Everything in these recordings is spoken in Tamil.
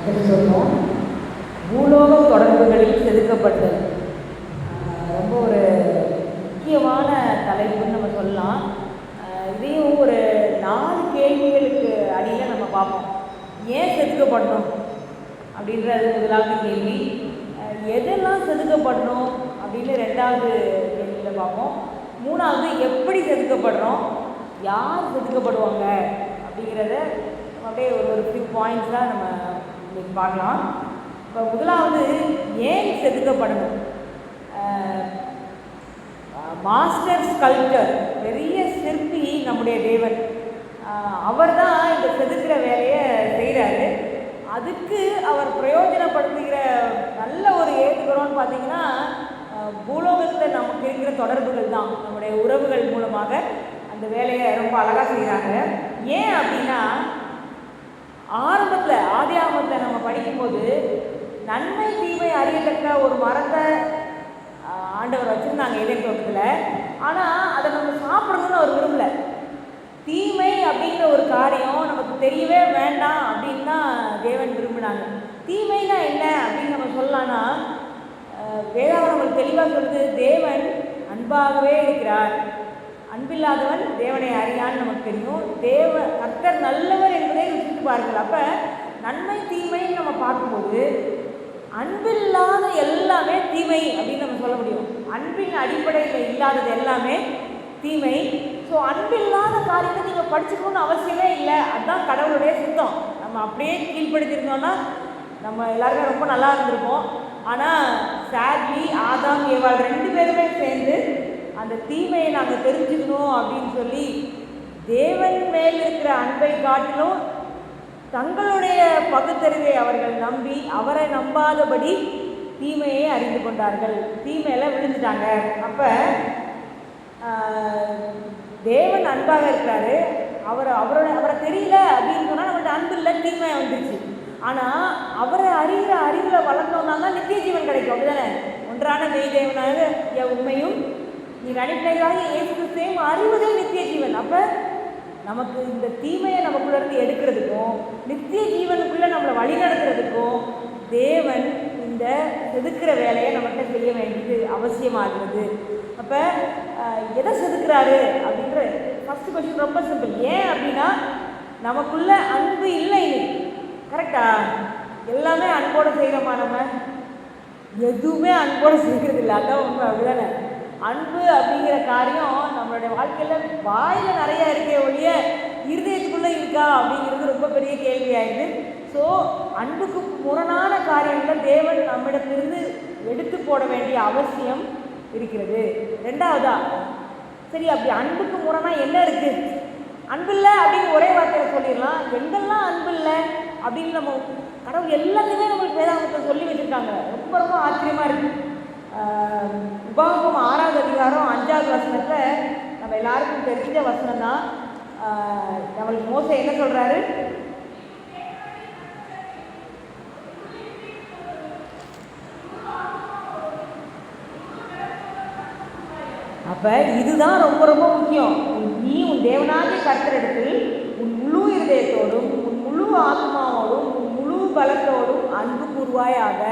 என்று சொன்னோம். பூலோக தொடர்புகளில் செதுக்கப்பட்டது ரொம்ப ஒரு முக்கியமான தலைப்புன்னு நம்ம சொல்லலாம். இதையும் ஒரு 4 கேள்விகளுக்கு அடியில் நம்ம பார்ப்போம். ஏன் செதுக்கப்படணும் அப்படின்றது முதலாவது கேள்வி. எதெல்லாம் செதுக்கப்படணும் அப்படின்னு 2வது கேள்வியில் பார்ப்போம். 3வது எப்படி செதுக்கப்படுறோம், யார் செதுக்கப்படுவாங்க அப்படிங்கிறத அப்படியே ஒரு ஃபியூ பாயிண்ட்ஸாக நம்ம இன்னைக்கு பார்க்கலாம். இப்போ முதலாவது ஏன் செதுக்கப்படணும். மாஸ்டர் ஸ்கல்ப்டர், பெரிய சிற்பி நம்முடைய தேவன். அவர் தான் இந்த செதுக்கிற வேலையை செய்கிறாரு. அதுக்கு அவர் பிரயோஜனப்படுத்துகிற நல்ல ஒரு ஏதுகிறோன்னு பார்த்தீங்கன்னா பூலோகத்தில் நமக்கு இருக்கிற தொடர்புகள் தான். நம்முடைய உறவுகள் மூலமாக அந்த வேலையை ரொம்ப அழகாக செய்கிறாங்க. ஏன் அப்படின்னா ஆரம்பத்தில் ஆதியாகமத்தில் நம்ம படிக்கும்போது நன்மை தீமை அறியத்தக்க ஒரு மரத்தை ஆண்டவர் வச்சுருந்தாங்க ஏதேன் தோட்டத்தில். ஆனால் அதை நம்ம சாப்பிடணும்னு அவர் விரும்பலை. தீமை அப்படிங்கிற ஒரு காரியம் நமக்கு தெரியவே வேண்டாம் அப்படின்னு தான் தேவன் விரும்பினாங்க. தீமைனா என்ன அப்படின்னு நம்ம சொல்லலாம்னா வேதாகம் நம்மளுக்கு தெளிவாக சொல்லுது, தேவன் அன்பாகவே இருக்கிறார், அன்பில்லாதவன் தேவனை அறியான்னு நமக்கு தெரியும். கர்த்தர் நல்லவர் என்பதை ருசித்து பாருங்கள். அப்போ நன்மை தீமைன்னு நம்ம பார்க்கும்போது அன்பில்லாத எல்லாமே தீமை அப்படின்னு நம்ம சொல்ல முடியும். அன்பின் அடிப்படையில் இல்லாதது எல்லாமே தீமை. ஸோ அன்பில்லாத காரியத்தை நீங்கள் படிச்சுக்கணும்னு அவசியமே இல்லை. அதுதான் கடவுளுடைய சுத்தம். நம்ம அப்படியே கீழ்ப்படுத்திருந்தோம்னா நம்ம எல்லாருமே ரொம்ப நல்லா இருந்திருப்போம். ஆனால் சாட்லி ஆதாம் ஏவாள் 2 பேருமே சேர்ந்து அந்த தீமையை நாங்கள் தெரிஞ்சுக்கணும் அப்படின்னு சொல்லி தேவன் மேல் இருக்கிற அன்பை காட்டிலும் தங்களுடைய பகுத்தறிவை அவர்கள் நம்பி அவரை நம்பாதபடி தீமையை அறிந்து கொண்டார்கள். தீமையில் விழுந்துட்டாங்க. அப்போ தேவன் அன்பாக இருக்கிறாரு, அவரை தெரியல அப்படின்னு சொன்னால் நம்மள்ட்ட அன்பு இல்லை, தீமை வந்துருச்சு. ஆனால் அவரை அறிகிற அறிவில் வளர்ந்தோம்னா தான் நித்திய ஜீவன் கிடைக்கும். அப்படிதானே? ஒன்றான மெய் தேவனாக உண்மையும் நீ அடிப்படையாக இயேசு கிறிஸ்துவையும் அறிவதே நித்திய ஜீவன். அப்போ நமக்கு இந்த தீமையை நமக்குள்ளேருந்து எடுக்கிறதுக்கும் நித்திய ஜீவனுக்குள்ளே நம்மளை வழி நடத்துறதுக்கும் தேவன் இந்த செதுக்கிற வேலையை நம்மகிட்ட செய்ய வேண்டியது அவசியமாகிறது. அப்போ எதை செதுக்கிறாரு அப்படின்ற ஃபஸ்ட்டு கொஸ்டின் ரொம்ப சிம்பிள். ஏன் அப்படின்னா நமக்குள்ள அன்பு இல்லை. கரெக்டா? எல்லாமே அன்போடு செய்கிறோமா? நம்ம எதுவுமே அன்போடு செய்கிறது இல்லை. அதான் உண்மை. அப்படிதானே? அன்பு அப்படிங்கிற காரியம் நம்மளுடைய வாழ்க்கையில் வாயில் நிறையா இருக்கே ஒழிய இருதயத்துக்குள்ளே இருக்கா அப்படிங்கிறது ரொம்ப பெரிய கேள்வியாயிடுது. ஸோ அன்புக்கு முரணான காரியங்களை தேவன் நம்மிடத்திலிருந்து எடுத்து போட வேண்டிய அவசியம் இருக்கிறது. 2வதா, சரி அப்படி அன்புக்கு முரணாக என்ன இருக்குது? அன்பில்லை அப்படின்னு ஒரே வார்த்தையில் சொல்லிடலாம். எங்கெல்லாம் அன்பு இல்லை அப்படின்னு நம்ம கடவுள் எல்லாத்தையுமே நம்மளுக்கு வேதாகமத்தை சொல்லி வச்சுருக்காங்க. ரொம்ப ரொம்ப ஆச்சரியமாக இருக்குது. உபாகமம் 6வது அதிகாரம் 5வது வசனத்தில் நம்ம எல்லாருக்கும் தெரிஞ்ச வசனம் தான். நம்மளுக்கு மோசே என்ன சொல்கிறாரு? அப்போ இதுதான் ரொம்ப ரொம்ப முக்கியம். நீ உன் தேவனாகிய கர்த்தரிடத்தில் உன் முழு இருதயத்தோடும் உன் முழு ஆத்மாவோடும் உன் முழு பலத்தோடும் அன்பு கூர்வாயாக.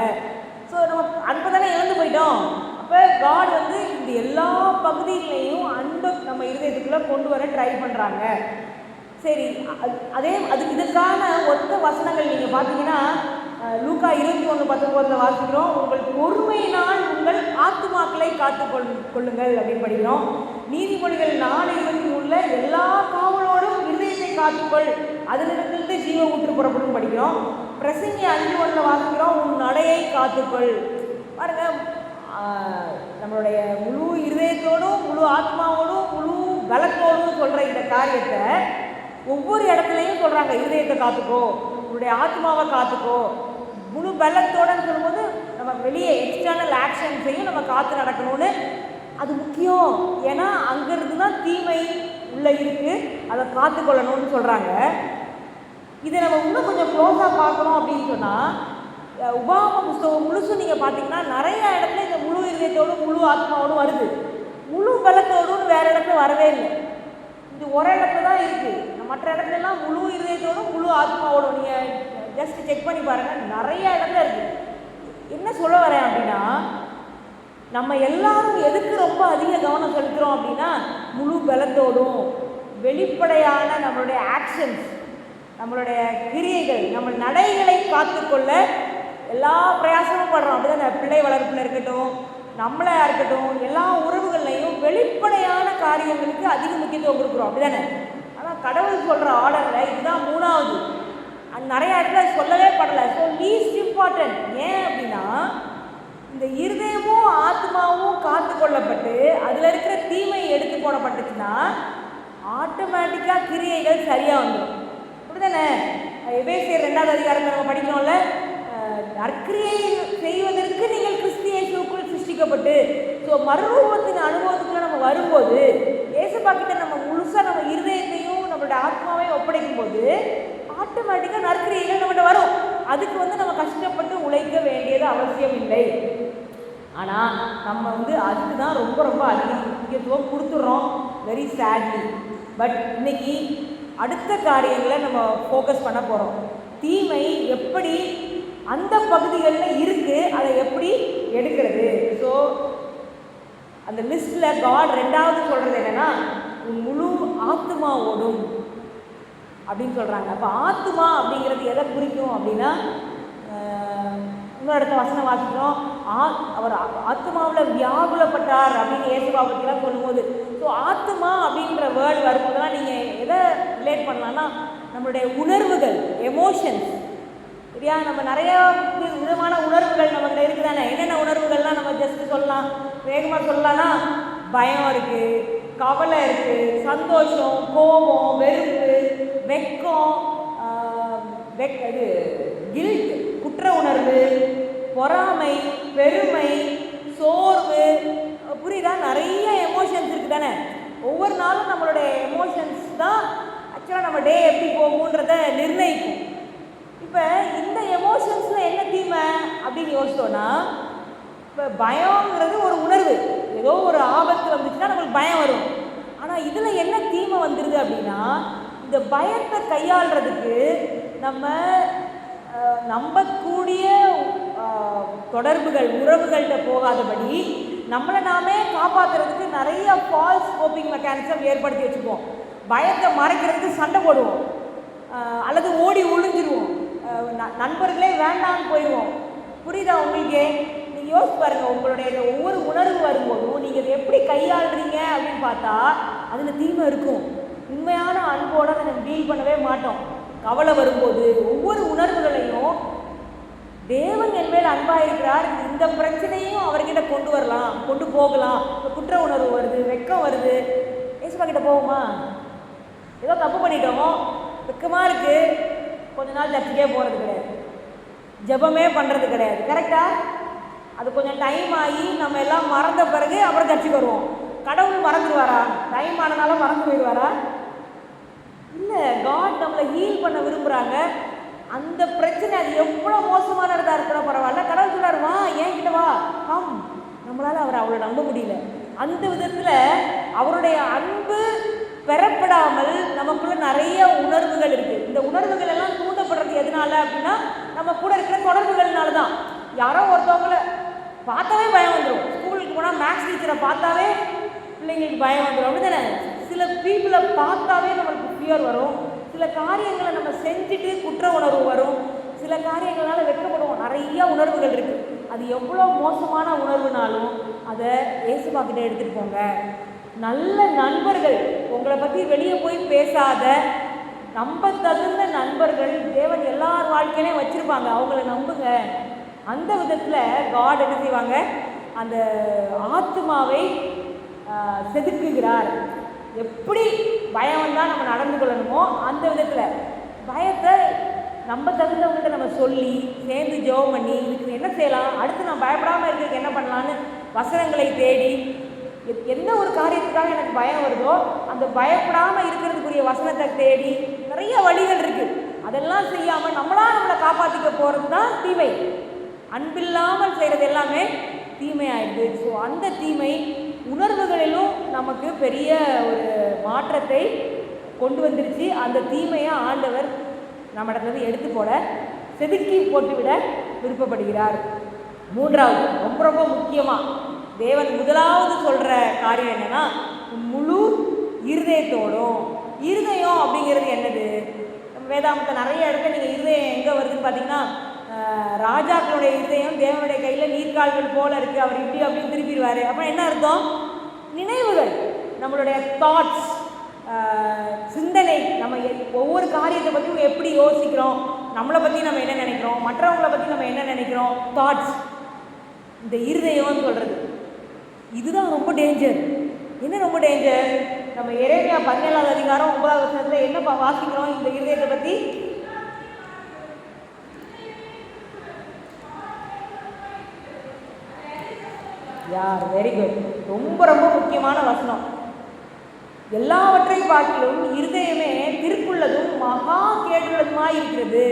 ஸோ நம்ம அன்பை தானே இழந்து போயிட்டோம். அப்போ காட் இந்த எல்லா பகுதியிலையும் அன்பை நம்ம இருதயத்துக்குள்ளே கொண்டு வர ட்ரை பண்ணுறாங்க. சரி, இதுக்கான ஒத்த வசனங்கள் நீங்கள் பார்த்தீங்கன்னா லூக்கா 21:19 வாசிக்கிறோம். உங்கள் பொறுமையினால் உங்கள் ஆத்துமாக்களை கொள்ளுங்கள் அப்படின்னு படிக்கிறோம். நீதிமொழிகள் 4:23 எல்லா காவலோடும் இருதயத்தை காத்துக்கொள், அதிலிருந்து ஜீவ ஊற்று புறப்படும் படிக்கிறோம். பிரசங்கி 5:1 வாசிக்கிறோம், உன் நடையை காத்துக்கொள். பாருங்க, நம்மளுடைய முழு இருதயத்தோடும் முழு ஆத்மாவோடும் முழு பலத்தோடும் சொல்கிற இந்த காரியத்தை ஒவ்வொரு இடத்துலையும் சொல்கிறாங்க. இருதயத்தை காத்துக்கோ, உன்னுடைய ஆத்மாவை காத்துக்கோ. முழு பலத்தோடன்னு சொல்லும்போது நம்ம வெளியே எக்ஸ்டர்னல் ஆக்ஷன்ஸையும் நம்ம காத்து நடக்கணும்னு அது முக்கியம். ஏன்னா அங்கேருந்து தான் தீமை உள்ளே இருக்குது, அதை காத்துக்கொள்ளணும்னு சொல்கிறாங்க. இதை நம்ம இன்னும் கொஞ்சம் க்ளோஸாக பார்க்கணும் அப்படின்னு சொன்னால் உபாகம புஸ்தகம் முழுசும் நீங்கள் பார்த்தீங்கன்னா நிறையா இடத்துல இந்த முழு இதயத்தோடும் முழு ஆத்மாவோடும் வருது. முழு பலத்தோடும் வேறு இடத்துல வரவே இல்லை. இது ஒரு இடத்துல தான் இருக்குது. மற்ற இடத்துலலாம் முழு இதயத்தோடும் முழு ஆத்மாவோடும் நீங்கள் ஜஸ்ட் செக் பண்ணி பாருங்கள், நிறைய இடத்துல இருக்குது. என்ன சொல்ல வரேன் அப்படின்னா, நம்ம எல்லாரும் எதுக்கு ரொம்ப அதிக கவனம் செலுத்துகிறோம் அப்படின்னா, முழு பலத்தோடும் வெளிப்படையான நம்மளுடைய ஆக்ஷன்ஸ், நம்மளுடைய கிரியைகள், நம்ம நடைகளை காத்துக்கொள்ள எல்லா பிரயாசமும் படுறோம். அப்படி தான் பிள்ளை வளர்ப்பில் இருக்கட்டும், நம்மளாக இருக்கட்டும், எல்லா உறவுகள்லையும் வெளிப்படையான காரியங்களுக்கு அதிக முக்கியத்துவம் கொடுக்குறோம். அப்படி தானே? ஆனால் கடவுள் சொல்கிற ஆர்டரில் இதுதான் மூணாவது. அது நிறைய இடத்துல சொல்லவே படலை. So least important. ஏன் அப்படின்னா, இந்த இருதயமும் ஆத்மாவும் காத்து கொள்ளப்பட்டு அதில் இருக்கிற தீமையை எடுத்து போடப்பட்டுச்சுன்னா ஆட்டோமேட்டிக்காக கிரியைகள் சரியாக வந்துடும். அப்படிதானே? எபேசியர் 2வது அதிகாரத்தில் நம்ம படிக்கணும்ல, நற்கிரியை செய்வதற்கு நீங்கள் கிறிஸ்து இயேசுவுக்குள் சிருஷ்டிக்கப்பட்டு. ஸோ மறுரூபத்தின் அனுபவத்துக்குள்ள நம்ம வரும்போது, இயேசுப்பா கிட்ட நம்ம முழுசாக நம்ம இருதயத்தையும் நம்மளுடைய ஆத்மாவையும் ஒப்படைக்கும் போது ஆட்டோமேட்டிக்காக நற்கிரியைகள் நம்மகிட்ட வரும். அதுக்கு நம்ம கஷ்டப்பட்டு உழைக்க வேண்டியது அவசியம் இல்லை. ஆனால் நம்ம அதுக்கு தான் ரொம்ப ரொம்ப அதிக முக்கியத்துவம் கொடுத்துட்றோம், வெரி சேட்லி. பட் இன்னைக்கு அடுத்த காரியங்களை நம்ம ஃபோக்கஸ் பண்ண போகிறோம். தீமை எப்படி அந்த பகுதிகளில் இருக்குது, அதை எப்படி எடுக்கிறது. ஸோ அந்த லிஸ்ட்டில் காட் 2வது சொல்கிறது என்னென்னா, முழு ஆத்மாவோடும் அப்படின்னு சொல்கிறாங்க. அப்போ ஆத்மா அப்படிங்கிறது எதை குறிக்கும் அப்படின்னா, இன்னொரு இடத்த வசனம் வாசிக்கிறோம், அவர் ஆத்மாவில் வியாகுலப்பட்டார் அப்படின்னு இயேசுவா பற்றிலாம் சொல்லும்போது, ஸோ ஆத்மா அப்படின்ற வேர்டு வரும்போதெல்லாம் நீங்கள் எதை ரிலேட் பண்ணலான்னா, நம்மளுடைய உணர்வுகள், எமோஷன்ஸ். சரியா? நம்ம நிறையா விதமான உணர்வுகள் நம்மகிட்ட இருக்குதானே. என்னென்ன உணர்வுகள்லாம் நம்ம ஜஸ்ட்டு சொல்லலாம், வேகமாக சொல்லலாம்னா, பயம் இருக்குது, கவலை இருக்குது, சந்தோஷம், கோபம், வெறுப்பு, வெக்கம், இது கில்ட், குற்ற உணர்வு, பொறாமை, பெருமை, சோர்வு. புரியுதா? நிறைய எமோஷன்ஸ் இருக்குது தானே. ஒவ்வொரு நாளும் நம்மளுடைய எமோஷன்ஸ் தான் ஆக்சுவலாக நம்ம டே எப்படி போகுன்றத நிர்ணயிக்கும். இப்போ இந்த எமோஷன்ஸில் என்ன தீமை அப்படின்னு யோசித்தோன்னா, இப்போ பயங்கிறது ஒரு உணர்வு. ஏதோ ஒரு ஆபத்து வந்துச்சுன்னா நம்மளுக்கு பயம் வரும். ஆனால் இதில் என்ன தீமை வந்துடுது அப்படின்னா, இந்த பயத்தை கையாளுறதுக்கு நம்ம நம்பக்கூடிய தொடர்புகள், உறவுகள்கிட்ட போகாதபடி நம்மளை நாமே காப்பாற்றுறதுக்கு நிறைய ஃபால்ஸ் கோப்பிங் மெக்கானிசம் ஏற்படுத்தி வச்சுக்குவோம். பயத்தை மறைக்கிறதுக்கு சண்டை போடுவோம், அல்லது ஓடி ஒளிஞ்சிருவோம், நண்பர்களே வேண்டான்னு போயிடுவோம். புரியுதா உங்களுக்கு? நீங்கள் யோசிச்சு பாருங்கள், உங்களுடைய ஒவ்வொரு உணர்வு வரும்போதும் நீங்கள் இதை எப்படி கையாளுறீங்க அப்படின்னு பார்த்தா அதில் தீமை இருக்கும். உண்மையான அன்போடு அதை நம்ம டீல் பண்ணவே மாட்டோம். கவலை வரும்போது ஒவ்வொரு உணர்வுகளையும் தேவன் என் மேல் அன்பாக இருக்கிறார், இந்த பிரச்சனையும் அவர்கிட்ட கொண்டு வரலாம், கொண்டு போகலாம். இப்போ குற்ற உணர்வு வருது, வெக்கம் வருது, ஏசுப்பா கிட்ட போகுமா? ஏதோ தப்பு பண்ணிட்டோம், வெக்கமாக இருக்குது, கொஞ்ச நாள் சர்ச்சுக்கே போகிறது கிடையாது, ஜெபமே பண்ணுறது கிடையாது. கரெக்டாக? அது கொஞ்சம் டைம் ஆகி நம்ம எல்லாம் மறந்த பிறகு அப்புறம் சர்ச்சுக்கு வருவோம். கடவுள் மறந்துடுவாரா? டைம் ஆனதால மறந்து போயிடுவாரா? இல்லை. காட் நம்மளை ஹீல் பண்ண விரும்புகிறாங்க. அந்த பிரச்சனை அது எவ்வளோ மோசமானதாக இருக்கிற பரவாயில்ல, கடவுள் சொல்கிறார், வா ஏன் கிட்ட வா, கம். நம்மளால் அவரை அவ்வளோ நம்ப முடியல. அந்த விதத்தில் அவருடைய அன்பு பெறப்படாமல் நமக்குள்ள நிறைய உணர்வுகள் இருக்குது. இந்த உணர்வுகள் எல்லாம் தூண்டப்படுறது எதனால அப்படின்னா, நம்ம கூட இருக்கிற தொடர்புகள்னால தான். யாரோ ஒருத்தவங்களை பார்த்தாவே பயம் வந்துடும். ஸ்கூலுக்கு போனால் மேக்ஸ் டீச்சரை பார்த்தாவே பிள்ளைங்களுக்கு பயம் வந்துடும். அப்படி தானே? சில பீப்புளை பார்த்தாவே நம்மளுக்கு ஃபியர் வரும். சில காரியங்களை நம்ம செஞ்சுட்டு குற்ற உணர்வு வரும். சில காரியங்களால் வெட்கப்படுவோம். நிறைய உணர்வுகள் இருக்குது. அது எவ்வளோ மோசமான உணர்வுனாலும் அதை இயேசுப்பா கிட்ட எடுத்துகிட்டு போங்க. நல்ல நண்பர்கள், உங்களை பற்றி வெளியே போய் பேசாத நம்ப தகுந்த நண்பர்கள் தேவன் எல்லார் வாழ்க்கையிலையும் வச்சுருப்பாங்க. அவங்கள நம்புங்க. அந்த விதத்தில் காட் என்ன செய்வாங்க, அந்த ஆத்மாவை செதுக்குகிறார். எப்படி பயம் வந்தால் நம்ம நடந்து கொள்ளணுமோ அந்த விதத்தில் பயத்தை நம்ம தகுந்தவங்கள்ட்ட நம்ம சொல்லி சேர்ந்து ஜெபம் பண்ணி இதுக்கு என்ன செய்யலாம், அடுத்து நான் பயப்படாமல் இருக்கிறதுக்கு என்ன பண்ணலான்னு வசனங்களை தேடி, எந்த ஒரு காரியத்துக்காக எனக்கு பயம் வருதோ அந்த பயப்படாமல் இருக்கிறதுக்குரிய வசனத்தை தேடி நிறைய வழிகள் இருக்குது. அதெல்லாம் செய்யாமல் நம்மளை காப்பாற்றிக்க போகிறது தான் தீமை. அன்பில்லாமல் செய்கிறது எல்லாமே தீமை ஆயிடுது. ஸோ அந்த தீமை உணர்வுகளிலும் நமக்கு பெரிய ஒரு மாற்றத்தை கொண்டு வந்துருச்சு. அந்த தீமையை ஆண்டவர் நம்ம இடத்துல எடுத்து போட செதுக்கி போட்டுவிட விருப்பப்படுகிறார். மூன்றாவது, ரொம்ப ரொம்ப முக்கியமாக தேவன் முதலாவது சொல்கிற காரியம் என்னென்னா, முழு இருதயத்தோடும். இருதயம் அப்படிங்கிறது என்னது? வேதாந்தத்தை நிறைய இடத்துல நீங்கள் இருதயம் எங்கே வருதுன்னு பார்த்தீங்கன்னா, ராஜாக்களுடைய இருதயம் தேவனுடைய கையில் நீர்கால்கள் போல இருக்குது, அவர் இப்படி அப்படின்னு திருப்பிடுவார். அப்போ என்ன அர்த்தம்? நினைவுகள், நம்மளுடைய தாட்ஸ், சிந்தனை, நம்ம ஒவ்வொரு காரியத்தை பற்றியும் எப்படி யோசிக்கிறோம், நம்மளை பற்றி நம்ம என்ன நினைக்கிறோம், மற்றவங்களை பற்றி நம்ம என்ன நினைக்கிறோம், தாட்ஸ், இந்த இருதயம்னு சொல்கிறது. இதுதான் ரொம்ப டேஞ்சர். என்ன ரொம்ப டேஞ்சர்? நம்ம எரேமியா 17வது அதிகாரம் 9வது வசனத்தில் என்ன வாசிக்கிறோம் இந்த இருதயத்தை பற்றி? Very good. ரொம்ப ரொம்ப முக்கியமான வசனம். எல்லாவற்றையும் பார்க்கிலும் இருதயமே திருக்குள்ளதும் மகா கேடுள்ளதுமாய் இருக்கிறது.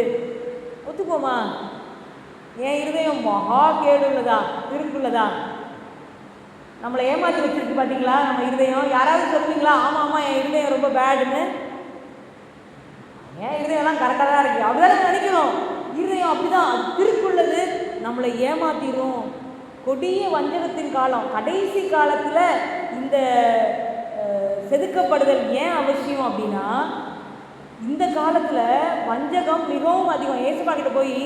ஒத்துப்போமா? என் இருதயம் மகா கேடுள்ளதா திருக்குள்ளதா? நம்மளை ஏமாற்றி வச்சிருக்கு பார்த்தீங்களா நம்ம இருதயம்? யாராவது சொல்லுவீங்களா ஆமாம் ஆமாம் என் இருதயம் ரொம்ப பேடுன்னு? ஏன் இருதயம்லாம் கரெக்டாக தான் இருக்குது அப்படிதான் நினைக்கிறோம். இருதயம் அப்படிதான், அது திருக்குள்ளது, நம்மளை ஏமாத்திரும். கொடிய வஞ்சகத்தின் காலம், கடைசி காலத்தில் இந்த செதுக்கப்படுதல் ஏன் அவசியம் அப்படின்னா, இந்த காலத்தில் வஞ்சகம் மிகவும் அதிகம். ஏசுப்பா கிட்ட போய்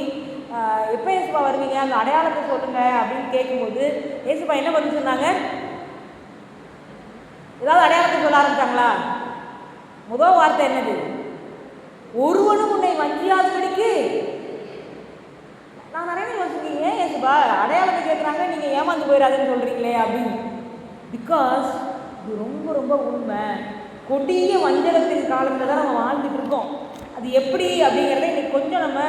எப்போ ஏசுப்பா வருவீங்க, அந்த அடையாளத்தை சொல்லுங்க அப்படின்னு கேட்கும்போது ஏசுப்பா என்ன பண்ணி சொன்னாங்க? ஏதாவது அடையாளத்தை சொல்ல ஆரம்பிச்சாங்களா? முதல் வார்த்தை என்னது? ஒருவனும் உன்னை வஞ்சியாதபடிக்கு. நான் நிறைய யோசிக்கிறீங்க, ஏன் ஏசுப்பா அடையாளத்தை கேட்குறாங்க, நீங்கள் ஏமாந்து போயிடாதுன்னு சொல்கிறீங்களே அப்படின்னு. பிகாஸ் இது ரொம்ப ரொம்ப உண்மை. கொடிய வஞ்சகத்தின் காலத்தில் தான் நம்ம வாழ்ந்துட்டு இருக்கோம். அது எப்படி அப்படிங்கிறத இன்னைக்கு கொஞ்சம் நம்ம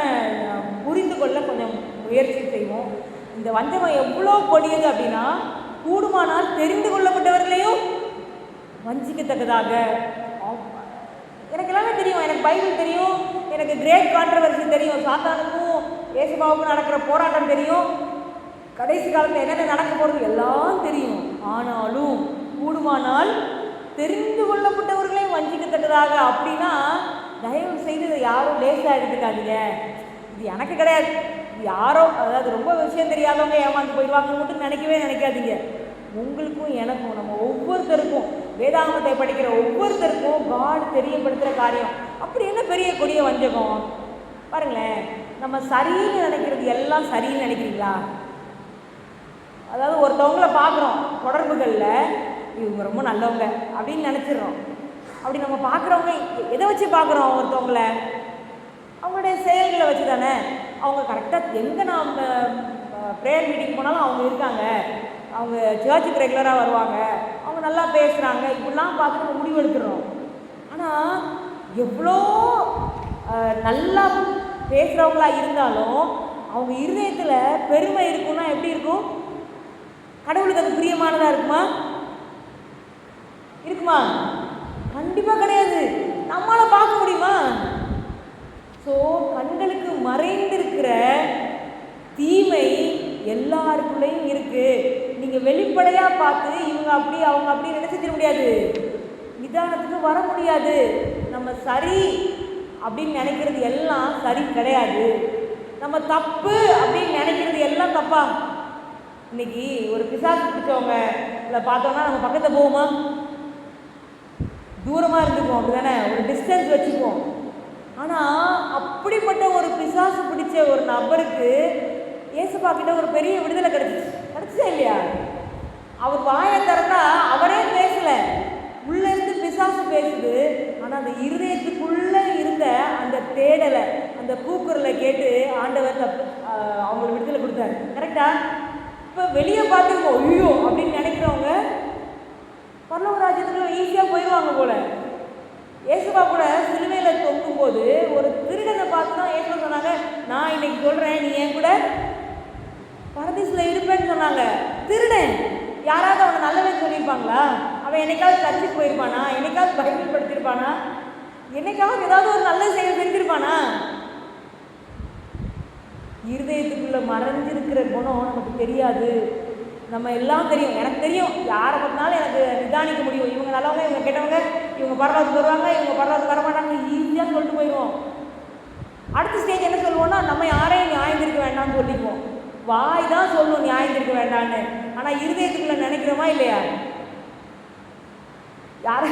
புரிந்து கொள்ள கொஞ்சம் முயற்சி செய்வோம். இந்த வஞ்சகம் எவ்வளோ கொடியது அப்படின்னா, கூடுமானால் தெரிந்து கொள்ளப்பட்டவர்களையும் வஞ்சிக்கத்தக்கதாக. எனக்கு எல்லாமே தெரியும், எனக்கு பைபிள் தெரியும், எனக்கு கிரேட் கான்ட்ரவர்சி தெரியும், சாத்தானுக்கும் ஏசுபாவுக்கும் நடக்கிற போராட்டம் தெரியும், கடைசி காலத்தில் என்னென்ன நடக்க போகிறது எல்லாம் தெரியும். ஆனாலும் கூடுமானால் தெரிந்து கொள்ளப்பட்டவர்களையும் வஞ்சிக்கத்தக்கதாக அப்படின்னா, தயவு செய்து இதை யாரும் லேசாக எடுத்துக்காதீங்க. இது எனக்கு கிடையாது, இது யாரோ, அதாவது ரொம்ப விஷயம் தெரியாதவங்க ஏமாந்து போயிடுவாங்கன்னு மட்டும் நினைக்காதீங்க. உங்களுக்கும் எனக்கும், நம்ம ஒவ்வொருத்தருக்கும், வேதாகமத்தை படிக்கிற ஒவ்வொருத்தருக்கும் காட் தெரியப்படுத்துகிற காரியம். அப்படி என்ன பெரிய கொடிய வஞ்சகம் பாருங்களேன். நம்ம சரின்னு நினைக்கிறது எல்லாம் சரின்னு நினைக்கிறீங்களா? அதாவது ஒருத்தவங்களை பார்க்குறோம் தொடர்புகளில், இவங்க ரொம்ப நல்லவங்க அப்படின்னு நினச்சிடுறோம். அப்படி நம்ம பார்க்குறவங்க எதை வச்சு பார்க்குறோம்? ஒருத்தவங்கள அவங்களுடைய செயல்களை வச்சு தானே. அவங்க கரெக்டாக எங்கே நாம் ப்ரேயர் மீட்டிங் போனாலும் அவங்க இருக்காங்க, அவங்க சர்ச்சுக்கு ரெகுலராக வருவாங்க, அவங்க நல்லா பேசுகிறாங்க, இப்படிலாம் பார்த்து நம்ம முடிவு எடுத்துடுறோம். ஆனால் எவ்வளோ நல்லா பேசுகிறவங்களா இருந்தாலும் அவங்க இருதயத்தில் பெருமை இருக்குன்னா எப்படி இருக்கும்? கடவுளுக்கு அது பிரியமானதாக இருக்குமா? கண்டிப்பாக கிடையாது. நம்மளால் பார்க்க முடியுமா? ஸோ கண்களுக்கு மறைந்திருக்கிற தீமை எல்லாருக்குள்ளேயும் இருக்குது. நீங்கள் வெளிப்படையாக பார்த்து இவங்க அப்படி அவங்க அப்படி நினைச்சிட முடியாது, நிதானத்துக்கு வர முடியாது. நம்ம சரி அப்படின்னு நினைக்கிறது எல்லாம் சரி கிடையாது, நம்ம தப்பு அப்படின்னு நினைக்கிறது எல்லாம் தப்பா. இன்னைக்கு ஒரு பிசாசு பிடிச்சவங்க இல்லை பார்த்தோம்னா நம்ம பக்கத்தில் போவோமா? தூரமாக இருந்துக்குவோம், அப்படி தானே, ஒரு டிஸ்டன்ஸ் வச்சுக்குவோம். ஆனால் அப்படிப்பட்ட ஒரு பிசாசு பிடிச்ச ஒரு நபருக்கு ஏசுப்பா கிட்ட ஒரு பெரிய விடுதலை கிடைச்சிச்சா இல்லையா? அவர் வாயை திறந்தா அவரே பேசலை, உள்ளேருந்து பிசாசு பேசுது. ஆனால் அந்த இருதயத்துக்குள்ளே இருந்த அந்த தேடலை, அந்த கூக்குரலை கேட்டு ஆண்டவர் அவங்களுக்கு விடுதலை கொடுத்தாரு. கரெக்டா? இப்போ வெளியே பார்த்துருக்கோம் ஐயோ அப்படின்னு நினைக்கிறவங்க பரலோக ராஜ்யத்துக்குள்ள ஈஸியாக போயிடுவாங்க போல. ஏசுப்பா கூட சிலுவையில் தொங்கும்போது ஒரு திருடனை பார்த்து தான் ஏசுப்பா சொன்னாங்க, நான் இன்னைக்கு சொல்கிறேன் நீ என் கூட பரதீசில் இருப்பேன்னு சொன்னாங்க. திருடன் யாராவது அவனை நல்லவன் சொல்லியிருப்பாங்களா? அவன் என்னைக்காவது சர்ச்சுக்கு போயிருப்பானா? என்னைக்காவது பைபிள் படிச்சிருப்பானா? என்னைக்காவது ஏதாவது ஒரு நல்ல செயல் செஞ்சிருப்பானா? இருதயத்துக்குள்ளே மறைஞ்சிருக்கிற குணம் நமக்கு தெரியாது. நம்ம எல்லாம் தெரியும், எனக்கு தெரியும், யாரை பார்த்தாலும் எனக்கு நிதானிக்க முடியும். இவங்க நல்லவங்க, இவங்க கெட்டவங்க, இவங்க பரவாயில்ல வருவாங்க, இவங்க பரவாயில்ல வரமாட்டாங்க, ஈஸியாக சொல்லிட்டு போயிடுவோம். அடுத்த ஸ்டேஜ் என்ன சொல்லுவோம்னா, நம்ம யாரையும் நியாயந்திருக்க வேண்டாம்னு சொல்லிக்குவோம். வாய் தான் சொல்லும் நியாயந்திருக்க வேண்டான்னு, ஆனால் இருதயத்துக்குள்ள நினைக்கிறோமா இல்லையா? யார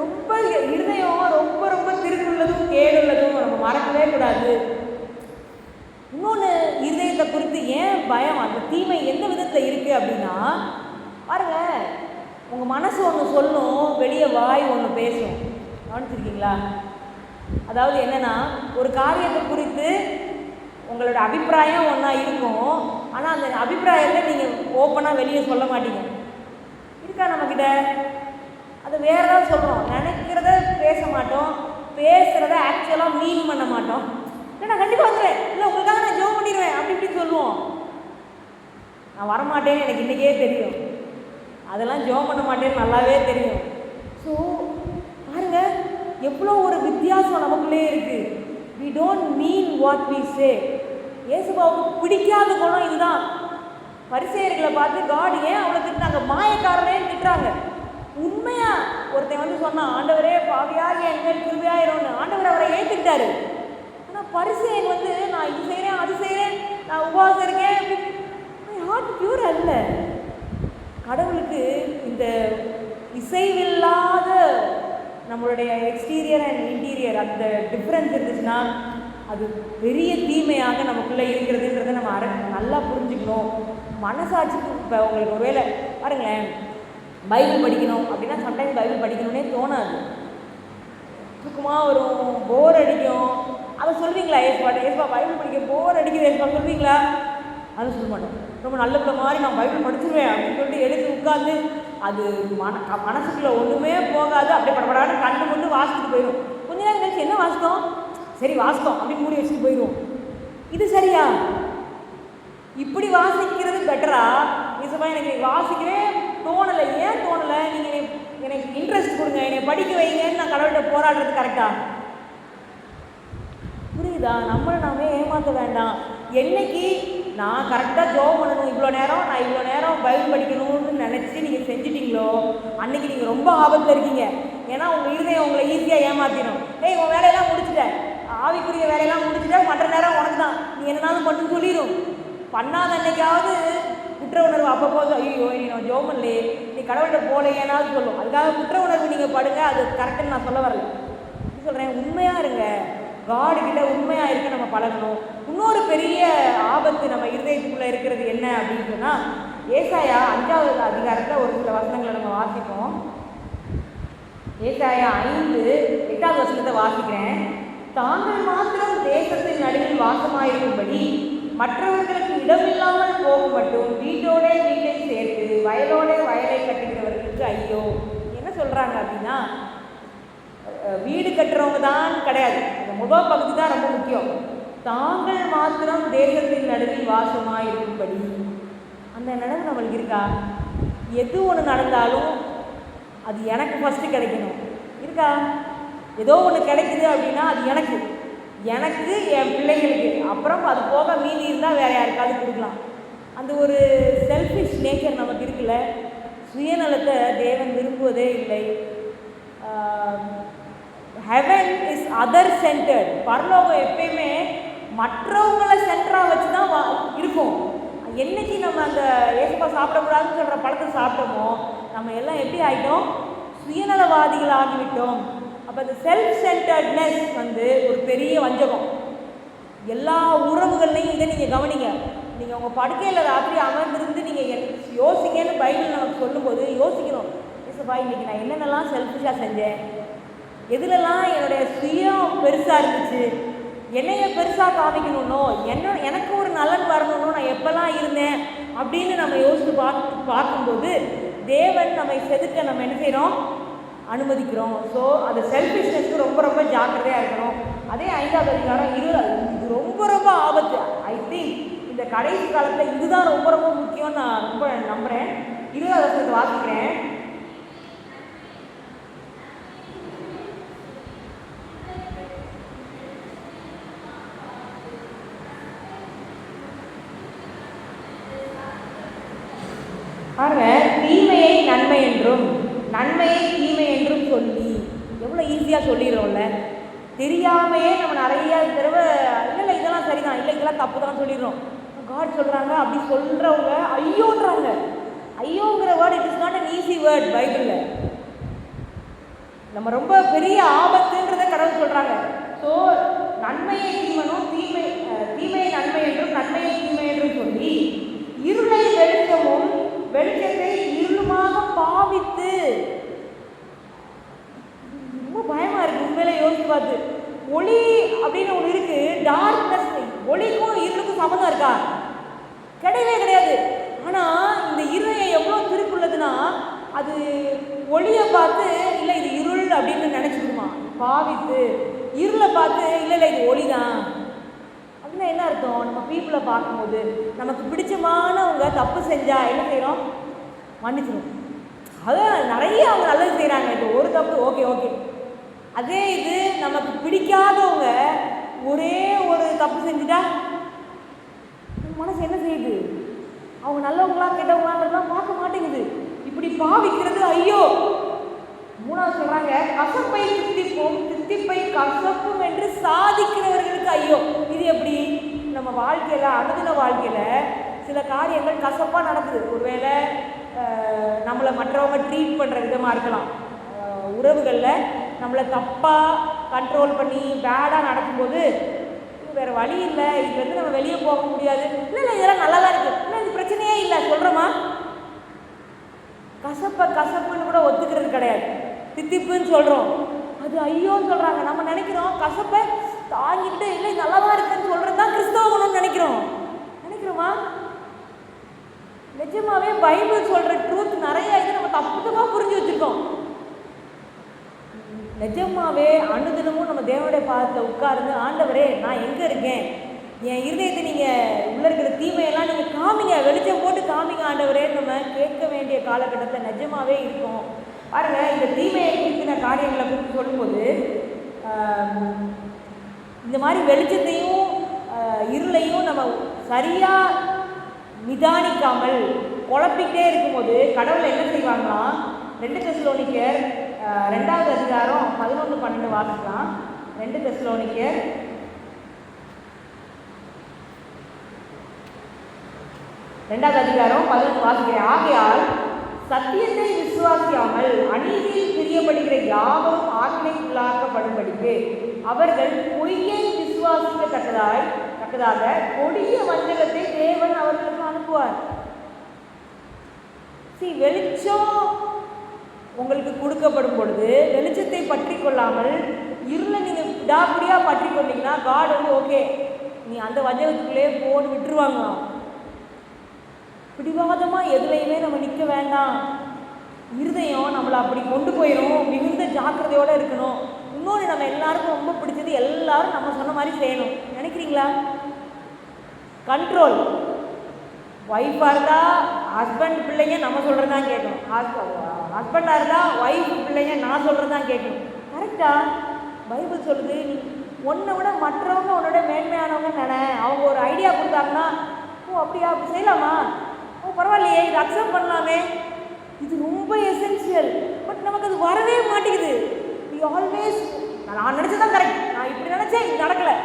ரொம்ப இருதயம் ரொம்ப ரொம்ப திருக்குள்ளதும் கேடுள்ளதும் நம்ம மறக்கவே கூடாது. இன்னொன்று, இருதயத்தை குறித்து ஏன் பயம், அந்த தீமை எந்த விதத்தில் இருக்குது அப்படின்னா, பாருங்க, உங்கள் மனசு ஒன்று சொல்லும், வெளியே வாய் ஒன்று பேசும். கவனிச்சிருக்கீங்களா? அதாவது என்னென்னா, ஒரு காரியத்தை குறித்து உங்களோட அபிப்பிராயம் ஒன்றா இருக்கும், ஆனால் அந்த அபிப்பிராயத்தை நீங்கள் ஓப்பனாக வெளியே சொல்ல மாட்டீங்க. இருக்கா நம்மக்கிட்ட? அது வேறு ஏதாவது சொல்கிறோம், நினைக்கிறத பேச மாட்டோம், பேசுகிறத ஆக்சுவலாக மீன் பண்ண மாட்டோம். இல்லை நான் கண்டிப்பாக வந்துடுவேன், இல்லை உங்களுக்காக நான் ஜோம் பண்ணிடுவேன் அப்படி இப்படின்னு சொல்லுவோம். நான் வரமாட்டேன்னு எனக்கு இன்றைக்கே தெரியும், அதெல்லாம் ஜோம் பண்ண மாட்டேன்னு நல்லாவே தெரியும். ஸோ பாருங்க, எவ்வளோ ஒரு வித்தியாசம் நமக்குள்ளே இருக்குது. We don't mean what we say. இயேசுபாவுக்கு பிடிக்காத குணம் இதுதான். பரிசேயர்களை பார்த்து காட் ஏன் அவளை திட்டாங்க? மாயக்காரனேன்னு திட்டுறாங்க. உண்மையா ஒருத்தன் வந்து சொன்னான், ஆண்டவரே பாவியாக என்மேல் கிருபையாயிரோன்னு. ஆண்டவர் அவரை ஏற்றுக்கிட்டாரு. ஆனால் பரிசேயன் வந்து நான் இது செய்கிறேன் அது செய்கிறேன், நான் உபவாசம் இருக்கேன், ஹார்ட் பியூர் அல்ல. கடவுளுக்கு இந்த இசைவில்லாத நம்மளுடைய எக்ஸ்டீரியர் அண்ட் இன்டீரியர் அந்த டிஃப்ரென்ஸ் இருந்துச்சுன்னா அது பெரிய தீமையாக நமக்குள்ளே இருக்கிறதுன்றதை நம்ம நல்லா புரிஞ்சுக்கணும். மனசாட்சிக்கு இப்போ உங்களுக்கு ஒருவேளை பாருங்களேன், பைபிள் படிக்கணும் அப்படின்னா சம்டைம்ஸ் பைபிள் படிக்கணும்னே தோணாது, தூக்கமாக வரும், போர் அடிக்கும். அதை சொல்வீங்களா? ஏஸ்பா பைபிள் படிக்க போர் அடிக்குது ஏஸ்பா சொல்வீங்களா? அதை சொல்ல மாட்டோம். ரொம்ப நல்ல பிள்ளை மாதிரி நான் பைபிள் படிச்சுருவேன் அப்படின்னு சொல்லிட்டு எடுத்து உட்காந்து அது மனசுக்குள்ளே ஒன்றுமே போகாது. அப்படியே படப்படான்னு கண்ணு கொண்டு வாசிச்சுட்டு போயிடும். கொஞ்ச நேரம் கழிச்சு என்ன வாசித்தோம், சரி வாசித்தோம் அப்படின்னு மூடி வச்சுட்டு போயிடுவோம். இது சரியா? இப்படி வாசிக்கிறது பெட்டரா? ஏசப்பா எனக்கு வாசிக்கிறேன் தோணலை, ஏன் தோணலை, நீங்கள் எனக்கு இன்ட்ரெஸ்ட் கொடுங்க, என்னை படிக்க வைங்கன்னு நான் கடவுள்கிட்ட போராடுறது கரெக்டா? புரியுதா? நம்மளை நாமே ஏமாற்ற வேண்டாம். என்னைக்கு நான் கரெக்டாக ஜோம் பண்ணணும், இவ்வளோ நேரம் பைபிள் படிக்கணும்னு நினச்சி நீங்கள் செஞ்சுட்டீங்களோ அன்றைக்கி நீங்கள் ரொம்ப ஆபத்தில் இருக்கீங்க. ஏன்னா உங்கள் இருதயம் உங்களை ஈஸியாக ஏமாற்றிடும். உன் வேலையெல்லாம் முடிச்சுட்டேன், ஆவிக்குரிய வேலையெல்லாம் முடிச்சுட்டேன், மற்ற நேரம் உனக்கு தான், நீ என்னன்னாலும் பண்ணுன்னு சொல்லிடும். பண்ணாத அன்னைக்காவது குற்ற உணர்வு அப்பப்போது, ஐயோ நீ நான் ஜோம் பண்ணலையே, நீ கடவுள்கிட்ட போலையேனாவது சொல்லும். அதுக்காக குற்ற உணர்வு நீங்கள் படுங்க, அது கரெக்டுன்னு நான் சொல்ல வரல. சொல்கிறேன், உண்மையாக இருங்க, காடுகிட்ட உண்மையாக இருக்க நம்ம பழகணும். இன்னொரு பெரிய ஆபத்து நம்ம இருதயத்துக்குள்ளே இருக்கிறது என்ன அப்படின்னு சொன்னால், ஏசாயா 5வது அதிகாரத்தில் ஒரு சில வசனங்களை நம்ம வாசிப்போம். ஏசாயா 5:8 வசனத்தை வாசிக்கிறேன். தாங்கள் மாத்திரம் தேசத்தின் நடுவில் வாசமாயிருக்கும்படி மற்றவர்களுக்கு இடமில்லாமல் போகும் மட்டும் வீட்டோட வீட்டை சேர்த்து வயலோட வயலை கட்டுகிறவர்களுக்கு ஐயோ. என்ன சொல்கிறாங்க அப்படின்னா, வீடு கட்டுறவங்க தான் கிடையாது, இந்த முதல் பகுதி தான் ரொம்ப முக்கியம். தாங்கள் மாத்திரம் தேசத்தின் நடுவில் வாசமாக இருக்கும்படி. அந்த நினைவு நம்மளுக்கு இருக்கா? எது ஒன்று நடந்தாலும் அது எனக்கு ஃபஸ்ட்டு கிடைக்கணும் இருக்கா? ஏதோ ஒன்று கிடைக்குது அப்படின்னா அது எனக்கு என் பிள்ளைங்களுக்கு, அப்புறம் அது போக மீதி இருந்தால் வேறு யாருக்காவது கொடுக்கலாம். அந்த ஒரு செல்ஃபிஷ் நேச்சர் நமக்கு இருக்குல்ல. சுயநலத்தை தேவன் விரும்புவதே இல்லை. Heaven is other centred. பரலோகம் எப்பயுமே மற்றவங்களை சென்டராக வச்சு தான் இருக்கும். என்னைக்கு நம்ம அந்த ஏசப்பா சாப்பிடக்கூடாதுன்னு சொல்கிற பழத்தை சாப்பிட்டோமோ நம்ம எல்லாம் எப்படி ஆகிட்டோம்? சுயநலவாதிகள் ஆகிவிட்டோம். அப்போ அந்த செல்ஃப் சென்டர்ட்னஸ் வந்து ஒரு பெரிய வஞ்சகம். எல்லா உறவுகள்லையும் இதை நீங்கள் கவனிங்க. நீங்கள் உங்கள் படுக்கையில் ராத்திரி அமர்ந்திருந்து நீங்கள் யோசிங்கன்னு பைபிள் நமக்கு சொல்லும்போது யோசிக்கணும். ஏசப்பா இன்றைக்கி நான் என்னென்னலாம் செல்ஃபிஷாக செஞ்சேன், எதுலெல்லாம் என்னுடைய சுயம் பெருசாக இருந்துச்சு, என்னைய பெருசாக காமிக்கணுன்னோ எனக்கு ஒரு நலன் வரணும்னோ நான் எப்போல்லாம் இருந்தேன் அப்படின்னு நம்ம யோசித்து பார்க்கும்போது தேவன் நம்மை செதுக்க நம்ம என்ன செய்கிறோம்? அனுமதிக்கிறோம். ஸோ அது செல்ஃபிஷ்னஸ்க்கு ரொம்ப ரொம்ப ஜாக்கிரதையாக இருக்கணும். அதே 5வது அதிகாரம் இது ரொம்ப ரொம்ப ஆபத்து. ஐ திங்க் இந்த கடைசி காலத்தில் இதுதான் ரொம்ப ரொம்ப முக்கியம்னு நான் ரொம்ப நம்புகிறேன். 20வது வசனத்தை வாசிக்கிறேன். பாருங்க, தீமையை நன்மை என்றும் நன்மையை தீமை என்றும் சொல்லி, எவ்வளோ ஈஸியாக சொல்லிடுறோம்ல. தெரியாமையே நம்ம நிறைய தடவை இல்லை இதெல்லாம் சரிதான், இல்லை இதெல்லாம் தப்பு தான் சொல்லிடுறோம். காட் சொல்கிறாங்க, அப்படி சொல்கிறவங்க ஐயோன்றாங்க. ஐயோங்கிற word it is not an easy word பைபிளில். நம்ம ரொம்ப பெரிய ஆபத்துன்றதை கடவுள் சொல்கிறாங்க. ஸோ நன்மையை தீமனும் தீமையை நன்மை என்றும் நன்மையை தீமை என்றும் சொல்லி இருளை வெளிச்சமும் வெளிச்சத்தை இருளுமாக பாவித்து. ரொம்ப பயமாக இருக்குது உண்மையில யோசிச்சு பார்த்து. ஒளி அப்படின்னு ஒன்று இருக்குது, டார்க்னஸ். ஒளிக்கும் இருளுக்கும் சம்மந்தம் இருக்கா? கிடையவே கிடையாது. ஆனால் இந்த இருளை எவ்வளோ திருக்குள்ளதுன்னா அது ஒளியை பார்த்து இல்லை இது இருள் அப்படின்னு நினச்சிக்கிடுமா, பாவித்து. இருளை பார்த்து இல்லை இல்லை இது ஒளி தான் அப்படின்னா என்ன அர்த்தம்? நம்ம பீப்புளை பார்க்கும்போது நமக்கு பிடிச்சமானவங்க தப்பு செஞ்சால் என்ன செய்கிறோம்? மன்னிச்சிடும். அதான் நிறைய அவங்க நல்லது செய்கிறாங்க, இப்போ ஒரு தப்பு ஓகே ஓகே. அதே இது நமக்கு பிடிக்காதவங்க ஒரே ஒரு தப்பு செஞ்சுட்டா மனசு என்ன செய்யுது? அவங்க நல்லவங்களா கெட்டவங்களான்றதுலாம் பார்க்க மாட்டேங்குது. இப்படி பாவிக்கிறது ஐயோ. மூணாவது சொல்கிறாங்க, கசப்பை தித்திப்பும் தித்திப்பை கசப்பும் என்று சாதிக்கிறவர்களுக்கு ஐயோ. இது எப்படி? நம்ம வாழ்க்கையில் அனுதின வாழ்க்கையில் சில காரியங்கள் கசப்பாக நடக்குது. ஒருவேளை நம்மளை மற்றவங்க ட்ரீட் பண்ணுற விதமாக இருக்கலாம், உறவுகளில் நம்மளை தப்பாக கண்ட்ரோல் பண்ணி பேடாக நடக்கும்போது வேறு வழி இல்லை, இதுலேருந்து நம்ம வெளியே போக முடியாது. இல்லை இல்லை இதெல்லாம் நல்லா தான் இருக்குது, இல்லை இது பிரச்சனையே இல்லை சொல்கிறோமா? கசப்புன்னு கூட ஒத்துக்கிறது கிடையாது, தித்திப்புன்னு சொல்கிறோம். அது ஐயோன்னு சொல்கிறாங்க. நம்ம நினைக்கிறோம் கசப்பை தாங்கிக்கிட்டு இல்லை நல்லா தான் இருக்குன்னு சொல்கிறது தான் கிறிஸ்தவ குணம்னு நினைக்கிறோமா? நிஜமாவே பைபிள் சொல்கிற ட்ரூத் நிறைய இது நம்ம தப்புதமாக புரிஞ்சு வச்சுருக்கோம். நிஜமாவே அனுதினமும் நம்ம தேவனுடைய பாதத்தில் உட்கார்ந்து, ஆண்டவரே நான் எங்கே இருக்கேன், என் இருதயத்தை நீங்கள் உள்ளே இருக்கிற தீமையெல்லாம் நீங்கள் காமிங்க, வெளிச்சம் போட்டு காமிங்க ஆண்டவரே நம்ம கேட்க வேண்டிய காலகட்டத்தில் நிஜமாவே இருக்கும். பாருங்கள், இந்த தீமையை குறிப்பின காரியங்களை குறித்து சொல்லும்போது இந்த மாதிரி வெளிச்சத்தையும் இருளையும் நம்ம சரியாக நிதானிக்காமல் குழப்பிக்கிட்டே இருக்கும்போது கடவுளை என்ன செய்வாங்களாம்? 2 தெசலோனிக்கர் 2வது அதிகாரம் 11-12 வாசிக்கலாம். 2 தெசலோனிக்கர் 2வது அதிகாரம் 11 வாசிக்கிறேன். ஆகையால் சத்தியத்தை விசுவாசியாமல் அநீதியில் பிரியப்படுகிற யாவரும் ஆக்கினைக்குள்ளாக்கப்படும்படிக்கு அவர்கள் பொய்யை விசுவாசிக்கத்தக்கதாக கொடிய வஞ்சகத்தை தேவன் அவர்களுக்கு அனுப்புவார். வெளிச்சம் உங்களுக்கு கொடுக்கப்படும் பொழுது வெளிச்சத்தை பற்றி கொள்ளாமல் இருளை நீங்கள் விடாப்பிடியாக பற்றி கொண்டீங்கன்னா காட் வந்து ஓகே நீ அந்த வஞ்சகத்துக்குள்ளே போன்னு விட்டுருவாங்களாம். பிடிவாதமாக எதுலையுமே நம்ம நிற்க வேண்டாம். இருதயம் நம்மளை அப்படி கொண்டு போயிடும். மிகுந்த ஜாக்கிரதையோடு இருக்கணும். இன்னொன்று நம்ம எல்லாருக்கும் ரொம்ப பிடிச்சது, எல்லாரும் நம்ம சொன்ன மாதிரி செய்யணும். நினைக்கிறீங்களா? கண்ட்ரோல். ஒய்ஃபாக இருந்தால் ஹஸ்பண்ட் பிள்ளைங்க நம்ம சொல்கிறது தான் கேட்கணும். ஹஸ்பண்டாக இருந்தால் ஒய்ஃபு பிள்ளைங்க நான் சொல்கிறது தான் கேட்கணும். கரெக்டாக பைபிள் சொல்லுது, நீ ஒன்றை விட மற்றவங்க உன்னோட மேன்மையானவங்க நினை. அவங்க ஒரு ஐடியா கொடுத்தாங்கன்னா ஓ அப்படியா அப்படி செய்யலாமா, ஓ பரவாயில்லையே இது அக்செப்ட் பண்ணலாமே, இது ரொம்ப எசென்சியல். பட் நமக்கு அது வரவே மாட்டேங்குது. வி ஆல்வேஸ் நான் நினச்சதான் கரெக்ட், நான் இப்படி நினச்சேன் இது நடக்கலை.